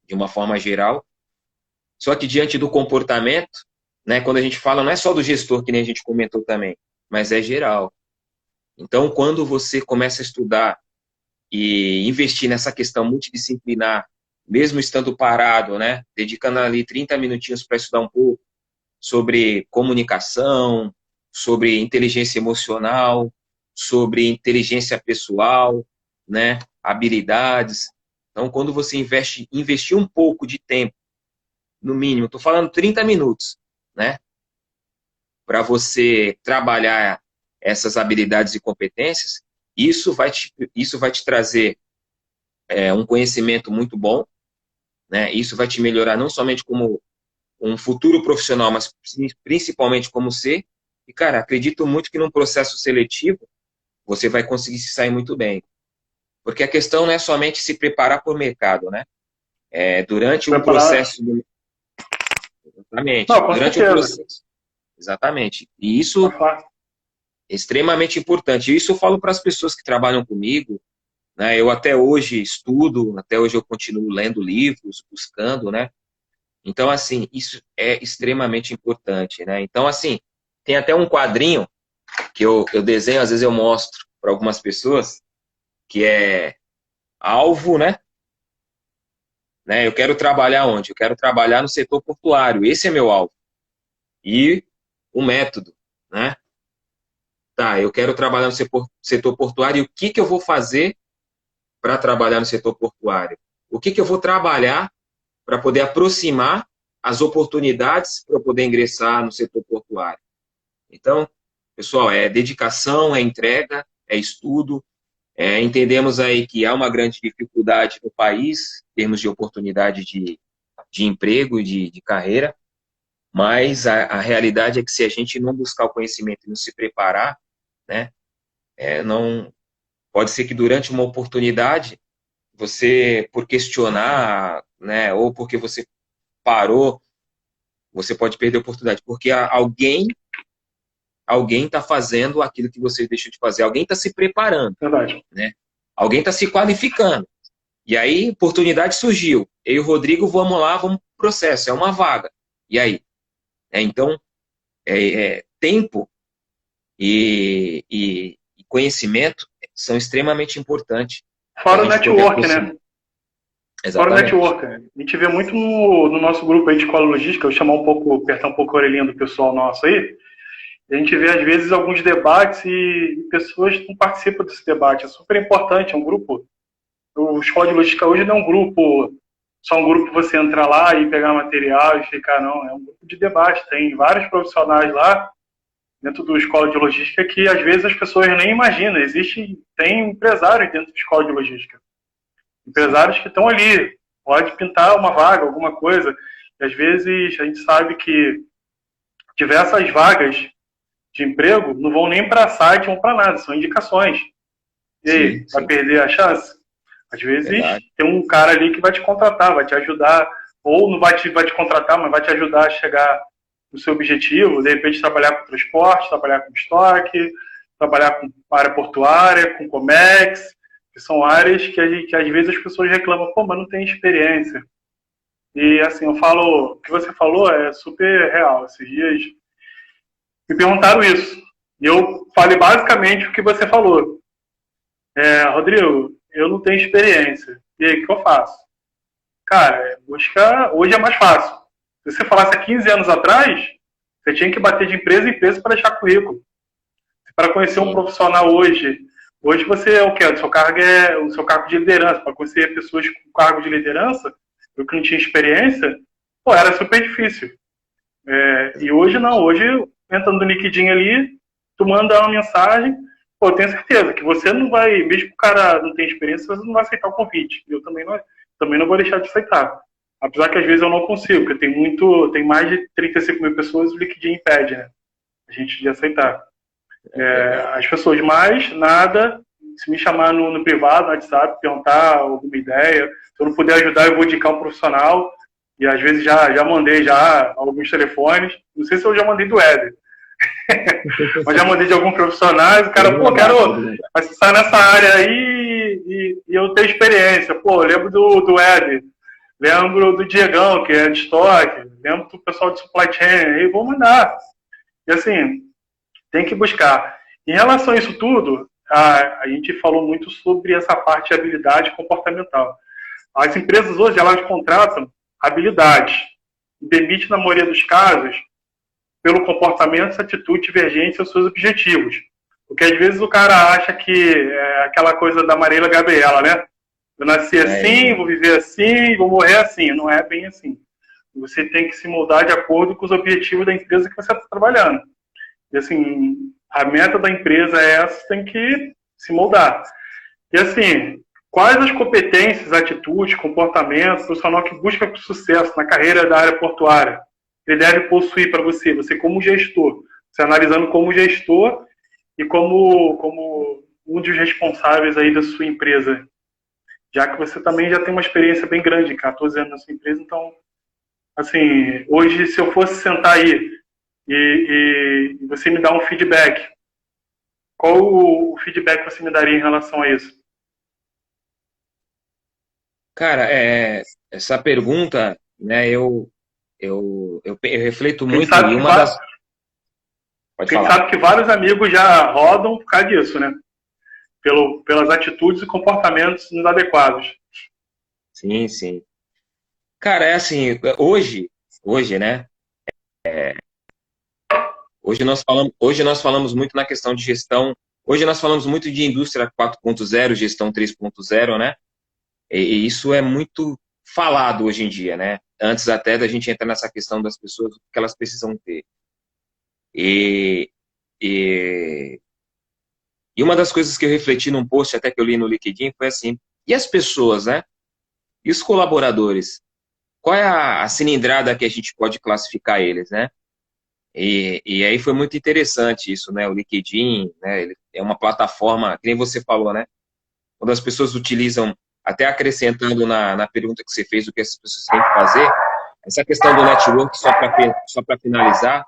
de uma forma geral. Só que diante do comportamento, né, quando a gente fala, não é só do gestor, que nem a gente comentou também, mas é geral. Então, quando você começa a estudar e investir nessa questão multidisciplinar, mesmo estando parado, né, dedicando ali 30 minutinhos para estudar um pouco sobre comunicação, sobre inteligência emocional, sobre inteligência pessoal, né, habilidades. Então, quando você investir um pouco de tempo, no mínimo, estou falando 30 minutos, né, para você trabalhar essas habilidades e competências, isso vai te trazer um conhecimento muito bom, né, isso vai te melhorar não somente como um futuro profissional, mas principalmente como ser. E, cara, acredito muito que num processo seletivo você vai conseguir se sair muito bem. Porque a questão não é somente se preparar para o mercado, né? Durante um processo... Exatamente. Não, com durante certeza. um processo. Exatamente. E isso é extremamente importante. Isso eu falo para as pessoas que trabalham comigo, né? Eu até hoje estudo, até hoje eu continuo lendo livros, buscando, né? Então, assim, isso é extremamente importante, né? Então, assim, tem até um quadrinho que eu desenho, às vezes eu mostro para algumas pessoas, que é alvo, né? Eu quero trabalhar onde? Eu quero trabalhar no setor portuário, esse é meu alvo. E o método, né? Tá, eu quero trabalhar no setor portuário e o que eu vou fazer para trabalhar no setor portuário? O que eu vou trabalhar para poder aproximar as oportunidades para eu poder ingressar no setor portuário? Então, pessoal, é dedicação, é entrega, é estudo. Entendemos aí que há uma grande dificuldade no país, em termos de oportunidade de emprego e de carreira, mas a realidade é que se a gente não buscar o conhecimento e não se preparar, né, não pode ser que durante uma oportunidade, você, por questionar, né, ou porque você parou, você pode perder a oportunidade, porque alguém está fazendo aquilo que você deixou de fazer, alguém está se preparando, Verdade. né? Alguém está se qualificando. E aí, oportunidade surgiu. Eu e o Rodrigo, vamos lá, vamos pro processo, é uma vaga. E aí? Então, tempo e conhecimento são extremamente importantes. Fora o network, né? Exatamente. Fora o network. A gente vê muito no nosso grupo aí de escola logística, eu chamar apertar um pouco a orelhinha do pessoal nosso aí, a gente vê, às vezes, alguns debates e pessoas não participam desse debate. É super importante, é um grupo. O Escola de Logística hoje não é um grupo, só um grupo que você entrar lá e pegar material e ficar, não. É um grupo de debate. Tem vários profissionais lá, dentro do Escola de Logística, que, às vezes, as pessoas nem imaginam. Tem empresários dentro do Escola de Logística. Empresários que estão ali. Pode pintar uma vaga, alguma coisa. E, às vezes, a gente sabe que diversas vagas de emprego não vão nem para site, vão para nada, são indicações. E aí, vai perder a chance? Às vezes tem um cara ali que vai te contratar, vai te ajudar, ou não vai te contratar, mas vai te ajudar a chegar no seu objetivo, de repente trabalhar com transporte, trabalhar com estoque, trabalhar com área portuária, com Comex, que são áreas que às vezes as pessoas reclamam, pô, mas não tem experiência. E assim, eu falo, o que você falou é super real. Esses dias me perguntaram isso. E eu falei basicamente o que você falou. Rodrigo, eu não tenho experiência. E aí, o que eu faço? Cara, hoje é mais fácil. Se você falasse há 15 anos atrás, você tinha que bater de empresa em empresa para deixar currículo. Para conhecer um profissional hoje você é o quê? O seu cargo de liderança. Para conhecer pessoas com cargo de liderança, eu que não tinha experiência, pô, era super difícil. E hoje não, hoje entrando no LinkedIn ali, tu manda uma mensagem, pô, eu tenho certeza que você não vai, mesmo que o cara não tenha experiência, você não vai aceitar o convite. Eu também não vou deixar de aceitar. Apesar que às vezes eu não consigo, porque tem mais de 35 mil pessoas, o LinkedIn impede, né? A gente de aceitar. As pessoas mais, nada, se me chamar no privado, no WhatsApp, perguntar alguma ideia, se eu não puder ajudar, eu vou indicar um profissional, e às vezes já mandei alguns telefones, não sei se eu já mandei do Éder, mas já mandei de alguns profissionais, o cara, pô, quero acessar nessa área aí e eu tenho experiência, pô, lembro do Éder, lembro do Diegão, que é de estoque, lembro do pessoal de supply chain, aí vou mandar. E assim, tem que buscar. Em relação a isso tudo, a gente falou muito sobre essa parte de habilidade comportamental. As empresas hoje, elas contratam habilidades. Demite, na maioria dos casos, pelo comportamento, essa atitude divergente aos seus objetivos. Porque às vezes o cara acha que é aquela coisa da Marília Gabriela, né? Eu nasci assim, vou viver assim, vou morrer assim. Não é bem assim. Você tem que se moldar de acordo com os objetivos da empresa que você está trabalhando. E assim, a meta da empresa é essa, tem que se moldar. E assim, quais as competências, atitudes, comportamentos, profissional que busca sucesso na carreira da área portuária ele deve possuir para você como gestor, você analisando como gestor e como um dos responsáveis aí da sua empresa, já que você também já tem uma experiência bem grande, 14 anos na sua empresa, então, assim, hoje se eu fosse sentar aí e você me dá um feedback, qual o feedback você me daria em relação a isso? Cara, essa pergunta, né, eu reflito muito e uma das... Pode falar. A gente sabe que vários amigos já rodam por causa disso, né? Pelas atitudes e comportamentos inadequados. Sim, sim. Cara, é assim, hoje, né? Hoje nós falamos muito na questão de gestão. Hoje nós falamos muito de indústria 4.0, gestão 3.0, né? E isso é muito falado hoje em dia, né? Antes até da gente entrar nessa questão das pessoas, o que elas precisam ter. E uma das coisas que eu refleti num post até que eu li no LinkedIn foi assim, e as pessoas, né? E os colaboradores? Qual é a cilindrada que a gente pode classificar eles, né? E aí foi muito interessante isso, né? O LinkedIn, né? Ele é uma plataforma, que nem você falou, né? Quando as pessoas utilizam, até acrescentando na pergunta que você fez, o que as pessoas têm que fazer, essa questão do network, só para finalizar,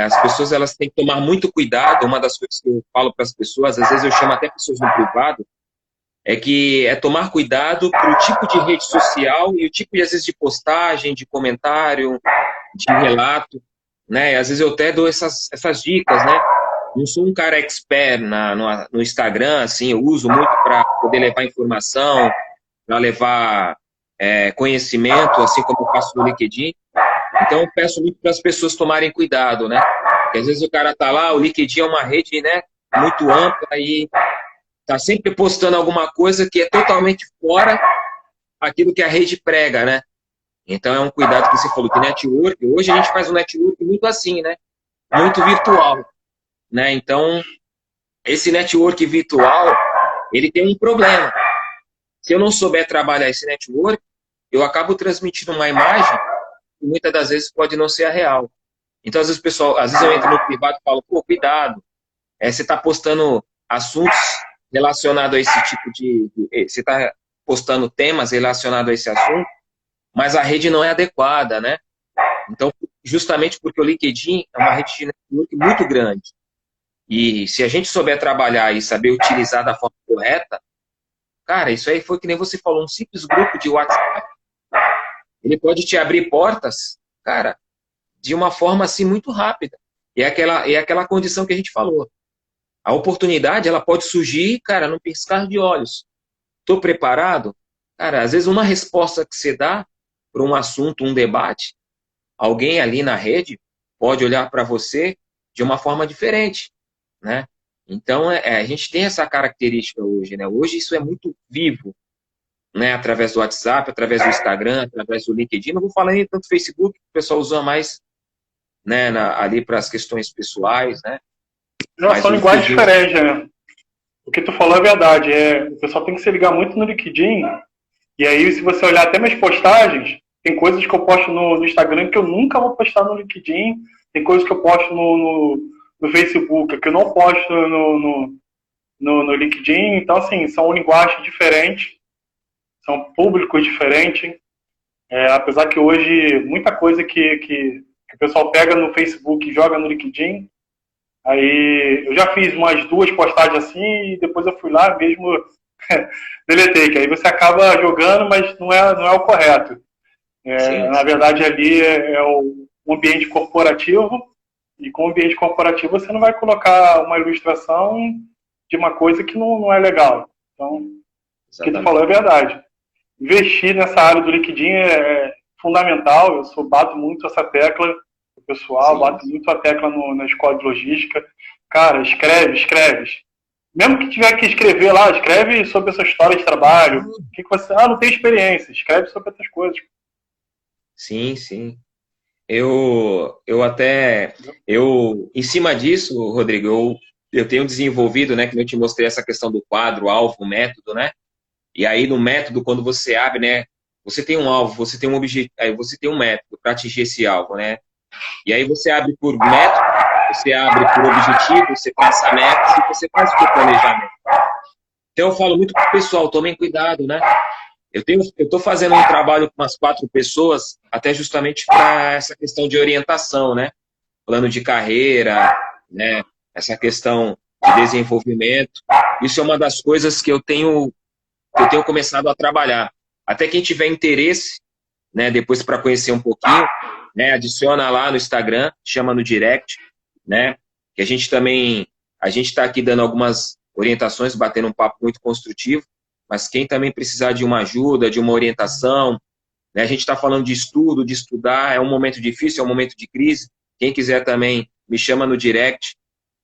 as pessoas elas têm que tomar muito cuidado. Uma das coisas que eu falo para as pessoas, às vezes eu chamo até pessoas no privado, é tomar cuidado para o tipo de rede social e o tipo, às vezes, de postagem, de comentário, de relato, né? Às vezes eu até dou essas dicas, né? Não sou um cara expert no Instagram, assim, eu uso muito para poder levar informação, para levar conhecimento, assim como eu faço no LinkedIn. Então eu peço muito para as pessoas tomarem cuidado, né? Porque às vezes o cara tá lá, o LinkedIn é uma rede, né, muito ampla e tá sempre postando alguma coisa que é totalmente fora aquilo que a rede prega, né? Então é um cuidado que você falou, que network, hoje a gente faz um network muito assim, né? Muito virtual, né? Então, esse network virtual, ele tem um problema. Se eu não souber trabalhar esse network, eu acabo transmitindo uma imagem que muitas das vezes pode não ser a real. Então, às vezes eu entro no privado e falo, pô, cuidado, você está postando assuntos relacionado a esse tipo você está postando temas relacionados a esse assunto, mas a rede não é adequada, né? Então, justamente porque o LinkedIn é uma rede de network muito grande. E se a gente souber trabalhar e saber utilizar da forma correta, cara, isso aí foi que nem você falou, um simples grupo de WhatsApp, ele pode te abrir portas, cara, de uma forma assim muito rápida. E é aquela condição que a gente falou. A oportunidade, ela pode surgir, cara, num piscar de olhos. Estou preparado? Cara, às vezes uma resposta que você dá para um assunto, um debate, alguém ali na rede pode olhar para você de uma forma diferente, né? Então, a gente tem essa característica hoje, né? Hoje isso é muito vivo, né? Através do WhatsApp, através do Instagram, através do LinkedIn. Não vou falar nem tanto do Facebook, que o pessoal usa mais, né, ali para as questões pessoais, né? Não, são linguagens diferentes, né? O que tu falou é verdade. O pessoal tem que se ligar muito no LinkedIn. E aí, se você olhar até minhas postagens, tem coisas que eu posto no Instagram que eu nunca vou postar no LinkedIn. Tem coisas que eu posto no Facebook que eu não posto no LinkedIn. Então, assim, são linguagens diferentes, são públicos diferentes. Apesar que hoje, muita coisa que o pessoal pega no Facebook e joga no LinkedIn. Aí eu já fiz umas 2 postagens assim e depois eu fui lá mesmo deletei, que aí você acaba jogando, mas não é o correto. Na verdade ali é o ambiente corporativo, e com o ambiente corporativo você não vai colocar uma ilustração de uma coisa que não é legal. Então, o que tu falou é verdade. Investir nessa área do LinkedIn é fundamental, bato muito essa tecla. O pessoal bate muito a tecla na escola de logística. Cara, escreve. Mesmo que tiver que escrever lá, escreve sobre a sua história de trabalho. O que você... não tem experiência. Escreve sobre essas coisas. Sim. Em cima disso, Rodrigo, eu tenho desenvolvido, né, que eu te mostrei essa questão do quadro, alvo, método, né? E aí no método, quando você abre, né, você tem um alvo, você tem um objetivo, aí você tem um método para atingir esse alvo, né? E aí você abre por método, você abre por objetivo, você traça metas e você faz o seu planejamento. Então eu falo muito para o pessoal, tomem cuidado, né? Eu estou fazendo um trabalho com umas 4 pessoas, até justamente para essa questão de orientação, né? Plano de carreira, né? Essa questão de desenvolvimento. Isso é uma das coisas que eu tenho começado a trabalhar. Até quem tiver interesse, né, depois para conhecer um pouquinho, né, adiciona lá no Instagram, chama no direct, né, que a gente está aqui dando algumas orientações, batendo um papo muito construtivo, mas quem também precisar de uma ajuda, de uma orientação, né, a gente está falando de estudo, de estudar, é um momento difícil, é um momento de crise, quem quiser também me chama no direct,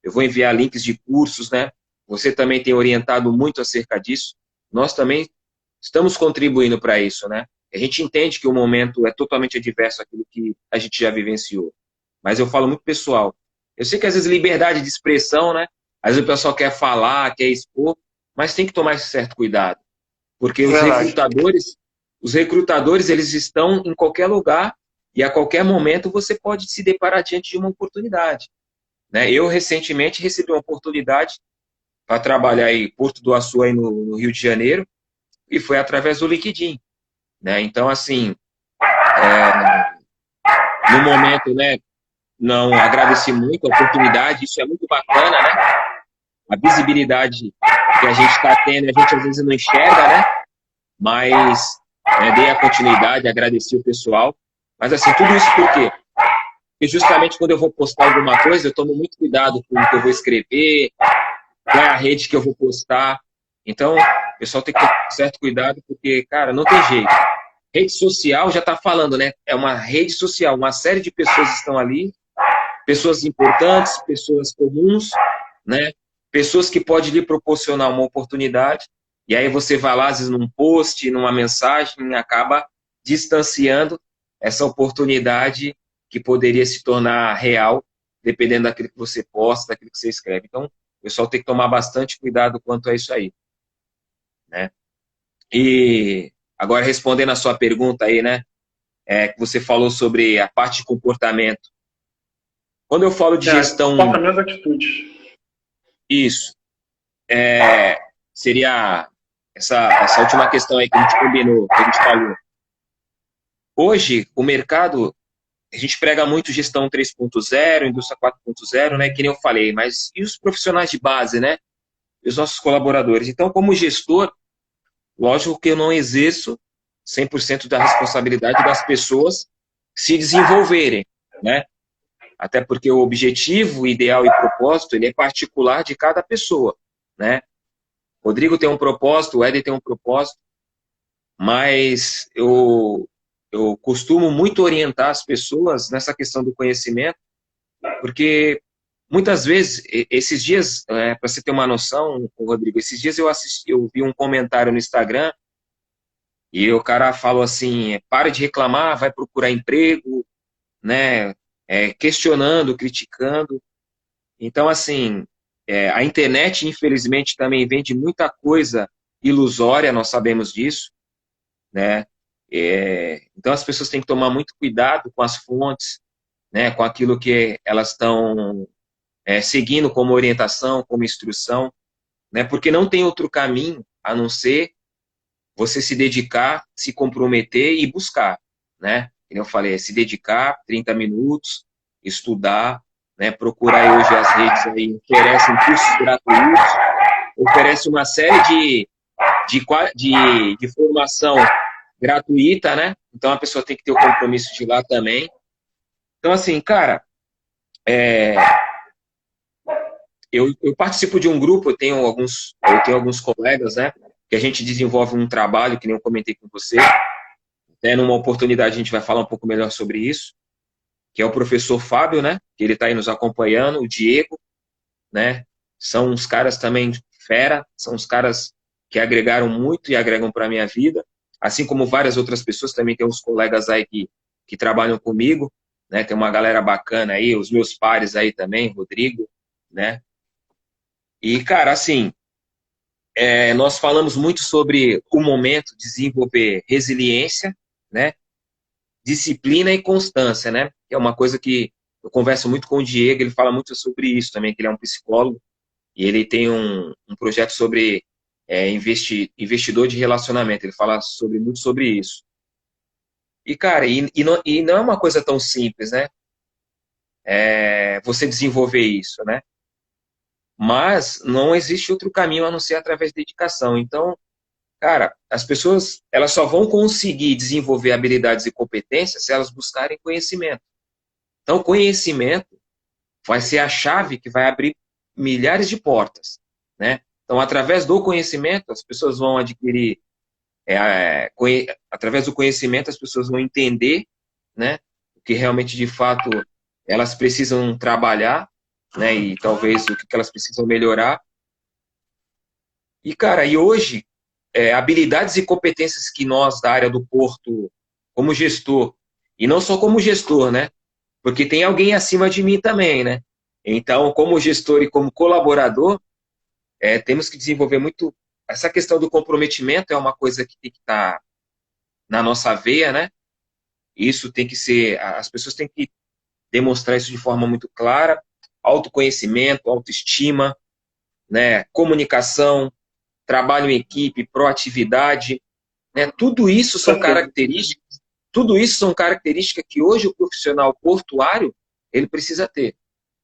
eu vou enviar links de cursos, né, você também tem orientado muito acerca disso, nós também estamos contribuindo para isso, né? A gente entende que o momento é totalmente adverso àquilo que a gente já vivenciou. Mas eu falo muito pessoal. Eu sei que às vezes liberdade de expressão, né? Às vezes o pessoal quer falar, quer expor, mas tem que tomar esse certo cuidado. Porque os recrutadores, eles estão em qualquer lugar e a qualquer momento você pode se deparar diante de uma oportunidade. Né? Eu recentemente recebi uma oportunidade para trabalhar em Porto do Açu, aí no Rio de Janeiro, e foi através do LinkedIn. Né? Então, assim, no momento, né, não agradeci muito a oportunidade, isso é muito bacana, né? A visibilidade que a gente está tendo, a gente às vezes não enxerga, né? Mas dei a continuidade, agradeci o pessoal. Mas, assim, tudo isso por quê? Porque justamente quando eu vou postar alguma coisa, eu tomo muito cuidado com o que eu vou escrever, qual é a rede que eu vou postar. Então, o pessoal tem que ter certo cuidado, porque, cara, não tem jeito. Rede social já está falando, né? É uma rede social, uma série de pessoas estão ali, pessoas importantes, pessoas comuns, né? Pessoas que podem lhe proporcionar uma oportunidade, e aí você vai lá, às vezes, num post, numa mensagem, e acaba distanciando essa oportunidade que poderia se tornar real, dependendo daquilo que você posta, daquilo que você escreve. Então, o pessoal tem que tomar bastante cuidado quanto a isso aí. Né? E agora, respondendo a sua pergunta aí, né? Que você falou sobre a parte de comportamento. Quando eu falo de gestão... Comportamento e atitude. Isso. seria essa última questão aí que a gente combinou, que a gente falou. Hoje, o mercado, a gente prega muito gestão 3.0, indústria 4.0, né? Que nem eu falei, mas e os profissionais de base, né? E os nossos colaboradores? Então, como gestor, lógico que eu não exerço 100% da responsabilidade das pessoas se desenvolverem, né? Até porque o objetivo, ideal e propósito, ele é particular de cada pessoa, né? Rodrigo tem um propósito, o Éder tem um propósito, mas eu costumo muito orientar as pessoas nessa questão do conhecimento, porque muitas vezes, esses dias, para você ter uma noção, Rodrigo, esses dias eu vi um comentário no Instagram e o cara falou assim, para de reclamar, vai procurar emprego, né? Questionando, criticando. Então, assim, a internet, infelizmente, também vende muita coisa ilusória, nós sabemos disso, né? Então, as pessoas têm que tomar muito cuidado com as fontes, né? Com aquilo que elas estão seguindo como orientação, como instrução, né? Porque não tem outro caminho a não ser você se dedicar, se comprometer e buscar, né? Como eu falei, se dedicar 30 minutos, estudar, né? Procurar aí hoje as redes aí, oferecem cursos gratuitos, oferece uma série de formação gratuita, né? Então a pessoa tem que ter o compromisso de ir lá também. Então, assim, cara, eu participo de um grupo, eu tenho alguns colegas, né? Que a gente desenvolve um trabalho, que nem eu comentei com você. Até numa oportunidade a gente vai falar um pouco melhor sobre isso, que é o professor Fábio, né? Que ele está aí nos acompanhando, o Diego, né? São uns caras também fera, são uns caras que agregaram muito e agregam para a minha vida, assim como várias outras pessoas, também tem uns colegas aí que trabalham comigo, né? Tem uma galera bacana aí, os meus pares aí também, Rodrigo, né? E, cara, assim, nós falamos muito sobre o momento de desenvolver resiliência, né? Disciplina e constância, né? Que é uma coisa que eu converso muito com o Diego, ele fala muito sobre isso também, que ele é um psicólogo, e ele tem um projeto sobre investidor de relacionamento, ele fala muito sobre isso. E, cara, não é uma coisa tão simples, né? Você desenvolver isso, né? Mas não existe outro caminho a não ser através da dedicação. Então, cara, as pessoas elas só vão conseguir desenvolver habilidades e competências se elas buscarem conhecimento. Então, conhecimento vai ser a chave que vai abrir milhares de portas, né? Então, através do conhecimento, as pessoas vão adquirir, através do conhecimento, as pessoas vão entender, né? O que realmente, de fato, elas precisam trabalhar, né? E talvez o que elas precisam melhorar. E, cara, e hoje, habilidades e competências que nós, da área do Porto, como gestor, e não só como gestor, né? Porque tem alguém acima de mim também, né? Então, como gestor e como colaborador, temos que desenvolver muito. Essa questão do comprometimento é uma coisa que tem que estar na nossa veia, né? Isso tem que ser. As pessoas têm que demonstrar isso de forma muito clara. Autoconhecimento, autoestima, né? Comunicação, trabalho em equipe, proatividade, né? Tudo isso são características. Tudo isso são características que hoje o profissional portuário ele precisa ter,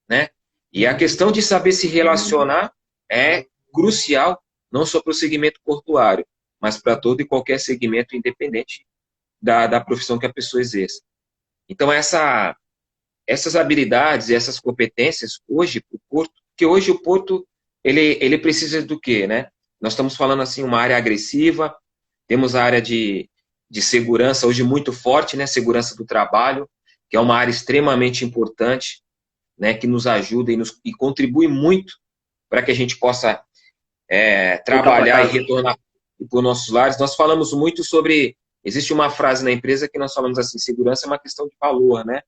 né? E a questão de saber se relacionar é crucial, não só para o segmento portuário, mas para todo e qualquer segmento, independente da profissão que a pessoa exerça. Então, essas habilidades e essas competências, hoje, para o Porto, porque hoje o Porto, ele precisa do quê, né? Nós estamos falando, assim, uma área agressiva, temos a área de segurança, hoje muito forte, né? Segurança do trabalho, que é uma área extremamente importante, né? Que nos ajuda e contribui muito para que a gente possa trabalhar e retornar para os nossos lares. Nós falamos muito sobre... Existe uma frase na empresa que nós falamos assim, segurança é uma questão de valor, né?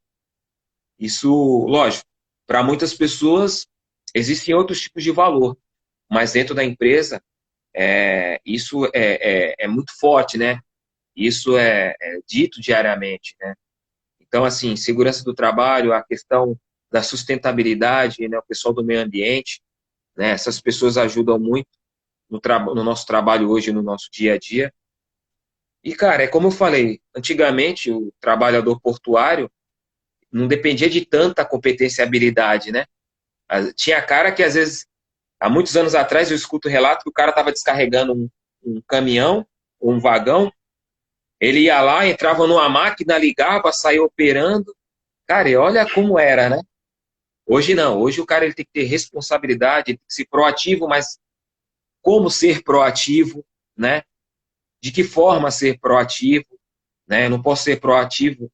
Isso, lógico, para muitas pessoas existem outros tipos de valor, mas dentro da empresa isso é muito forte, né? Isso é dito diariamente, né? Então, assim, segurança do trabalho, a questão da sustentabilidade, né? O pessoal do meio ambiente, né? Essas pessoas ajudam muito. no nosso trabalho hoje, no nosso dia a dia. E, cara, é como eu falei, antigamente o trabalhador portuário não dependia de tanta competência e habilidade, né? Tinha cara que, às vezes, há muitos anos atrás, eu escuto relato que o cara estava descarregando um caminhão, um vagão, ele ia lá, entrava numa máquina, ligava, saía operando. Cara, e olha como era, né? Hoje não. Hoje o cara ele tem que ter responsabilidade, ele tem que ser proativo, mas como ser proativo, né? De que forma ser proativo, né? Eu não posso ser proativo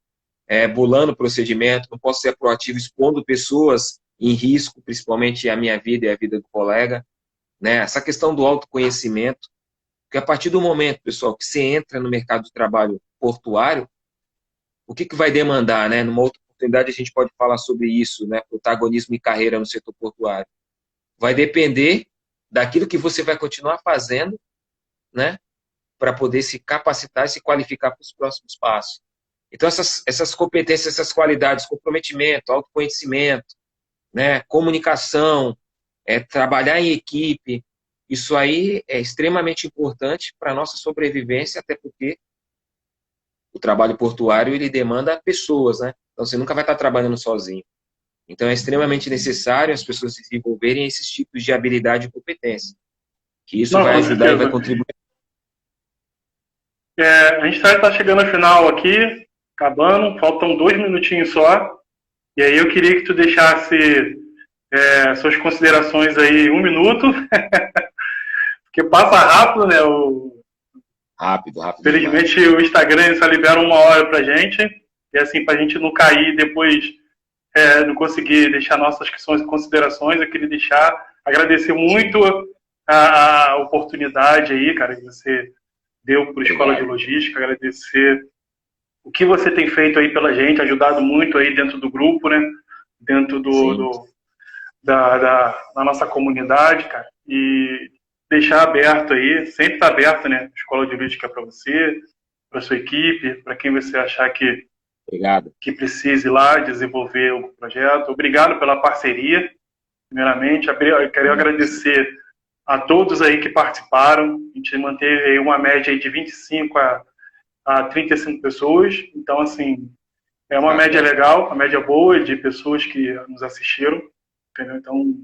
burlando o procedimento, não posso ser proativo expondo pessoas em risco, principalmente a minha vida e a vida do colega, né? Essa questão do autoconhecimento, porque a partir do momento, pessoal, que você entra no mercado de trabalho portuário, o que vai demandar, né? Numa outra oportunidade a gente pode falar sobre isso, né? Protagonismo e carreira no setor portuário. Vai depender daquilo que você vai continuar fazendo, né? Para poder se capacitar e se qualificar para os próximos passos. Então, essas competências, essas qualidades, comprometimento, autoconhecimento, né? Comunicação, trabalhar em equipe, isso aí é extremamente importante para a nossa sobrevivência, até porque o trabalho portuário ele demanda pessoas, né? Então você nunca vai estar trabalhando sozinho. Então é extremamente necessário as pessoas desenvolverem esses tipos de habilidade e competência, que isso vai ajudar e vai contribuir. A gente está chegando ao final aqui, acabando, faltam 2 minutinhos só. E aí eu queria que tu deixasse suas considerações aí 1 minuto, porque passa rápido, né? Rápido. Felizmente o Instagram só libera 1 hora pra gente, e assim, pra gente não cair depois, não conseguir deixar nossas considerações, eu queria agradecer muito a oportunidade aí, cara, que você deu para a Escola de Logística, agradecer o que você tem feito aí pela gente, ajudado muito aí dentro do grupo, né? Dentro da nossa comunidade, cara. E deixar aberto aí, sempre está aberto, né? Escola de Logística para você, para sua equipe, para quem você achar que precise ir lá desenvolver o projeto. Obrigado pela parceria, primeiramente. Eu quero agradecer a todos aí que participaram. A gente manteve aí uma média aí de 25 a 35 pessoas. Então, assim, é uma média legal, uma média boa de pessoas que nos assistiram. Entendeu? Então,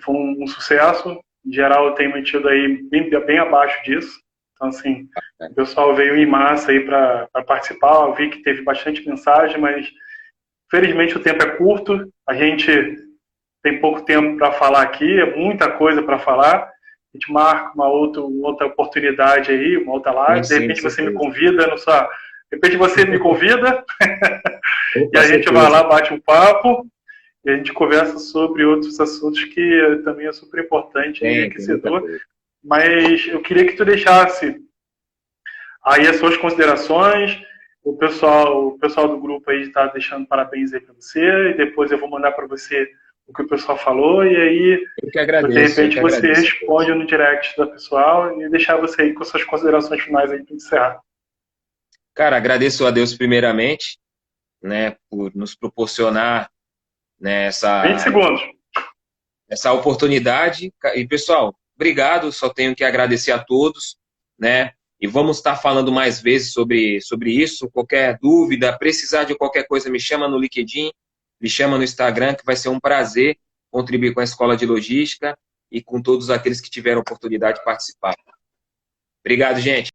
foi um sucesso. Em geral, eu tenho mantido aí bem abaixo disso. Então, assim, o pessoal veio em massa aí para participar. Eu vi que teve bastante mensagem, mas, felizmente, o tempo é curto. A gente tem pouco tempo para falar aqui, é muita coisa para falar. A gente marca uma outra oportunidade aí, uma outra live. De repente você me convida, não só. De repente você me convida e a gente vai lá, bate um papo e a gente conversa sobre outros assuntos que também é super importante e enriquecedor. Mas eu queria que tu deixasse aí as suas considerações. O pessoal do grupo aí está deixando parabéns aí para você e depois eu vou mandar para você o que o pessoal falou, e aí, de repente, você responde no direct da pessoal e deixar você aí com suas considerações finais aí para encerrar. Cara, agradeço a Deus primeiramente, né, por nos proporcionar, né, 20 segundos. Essa oportunidade. E, pessoal, obrigado, só tenho que agradecer a todos, né, e vamos estar falando mais vezes sobre isso. Qualquer dúvida, precisar de qualquer coisa, me chama no LinkedIn, me chama no Instagram, que vai ser um prazer contribuir com a Escola de Logística e com todos aqueles que tiveram oportunidade de participar. Obrigado, gente.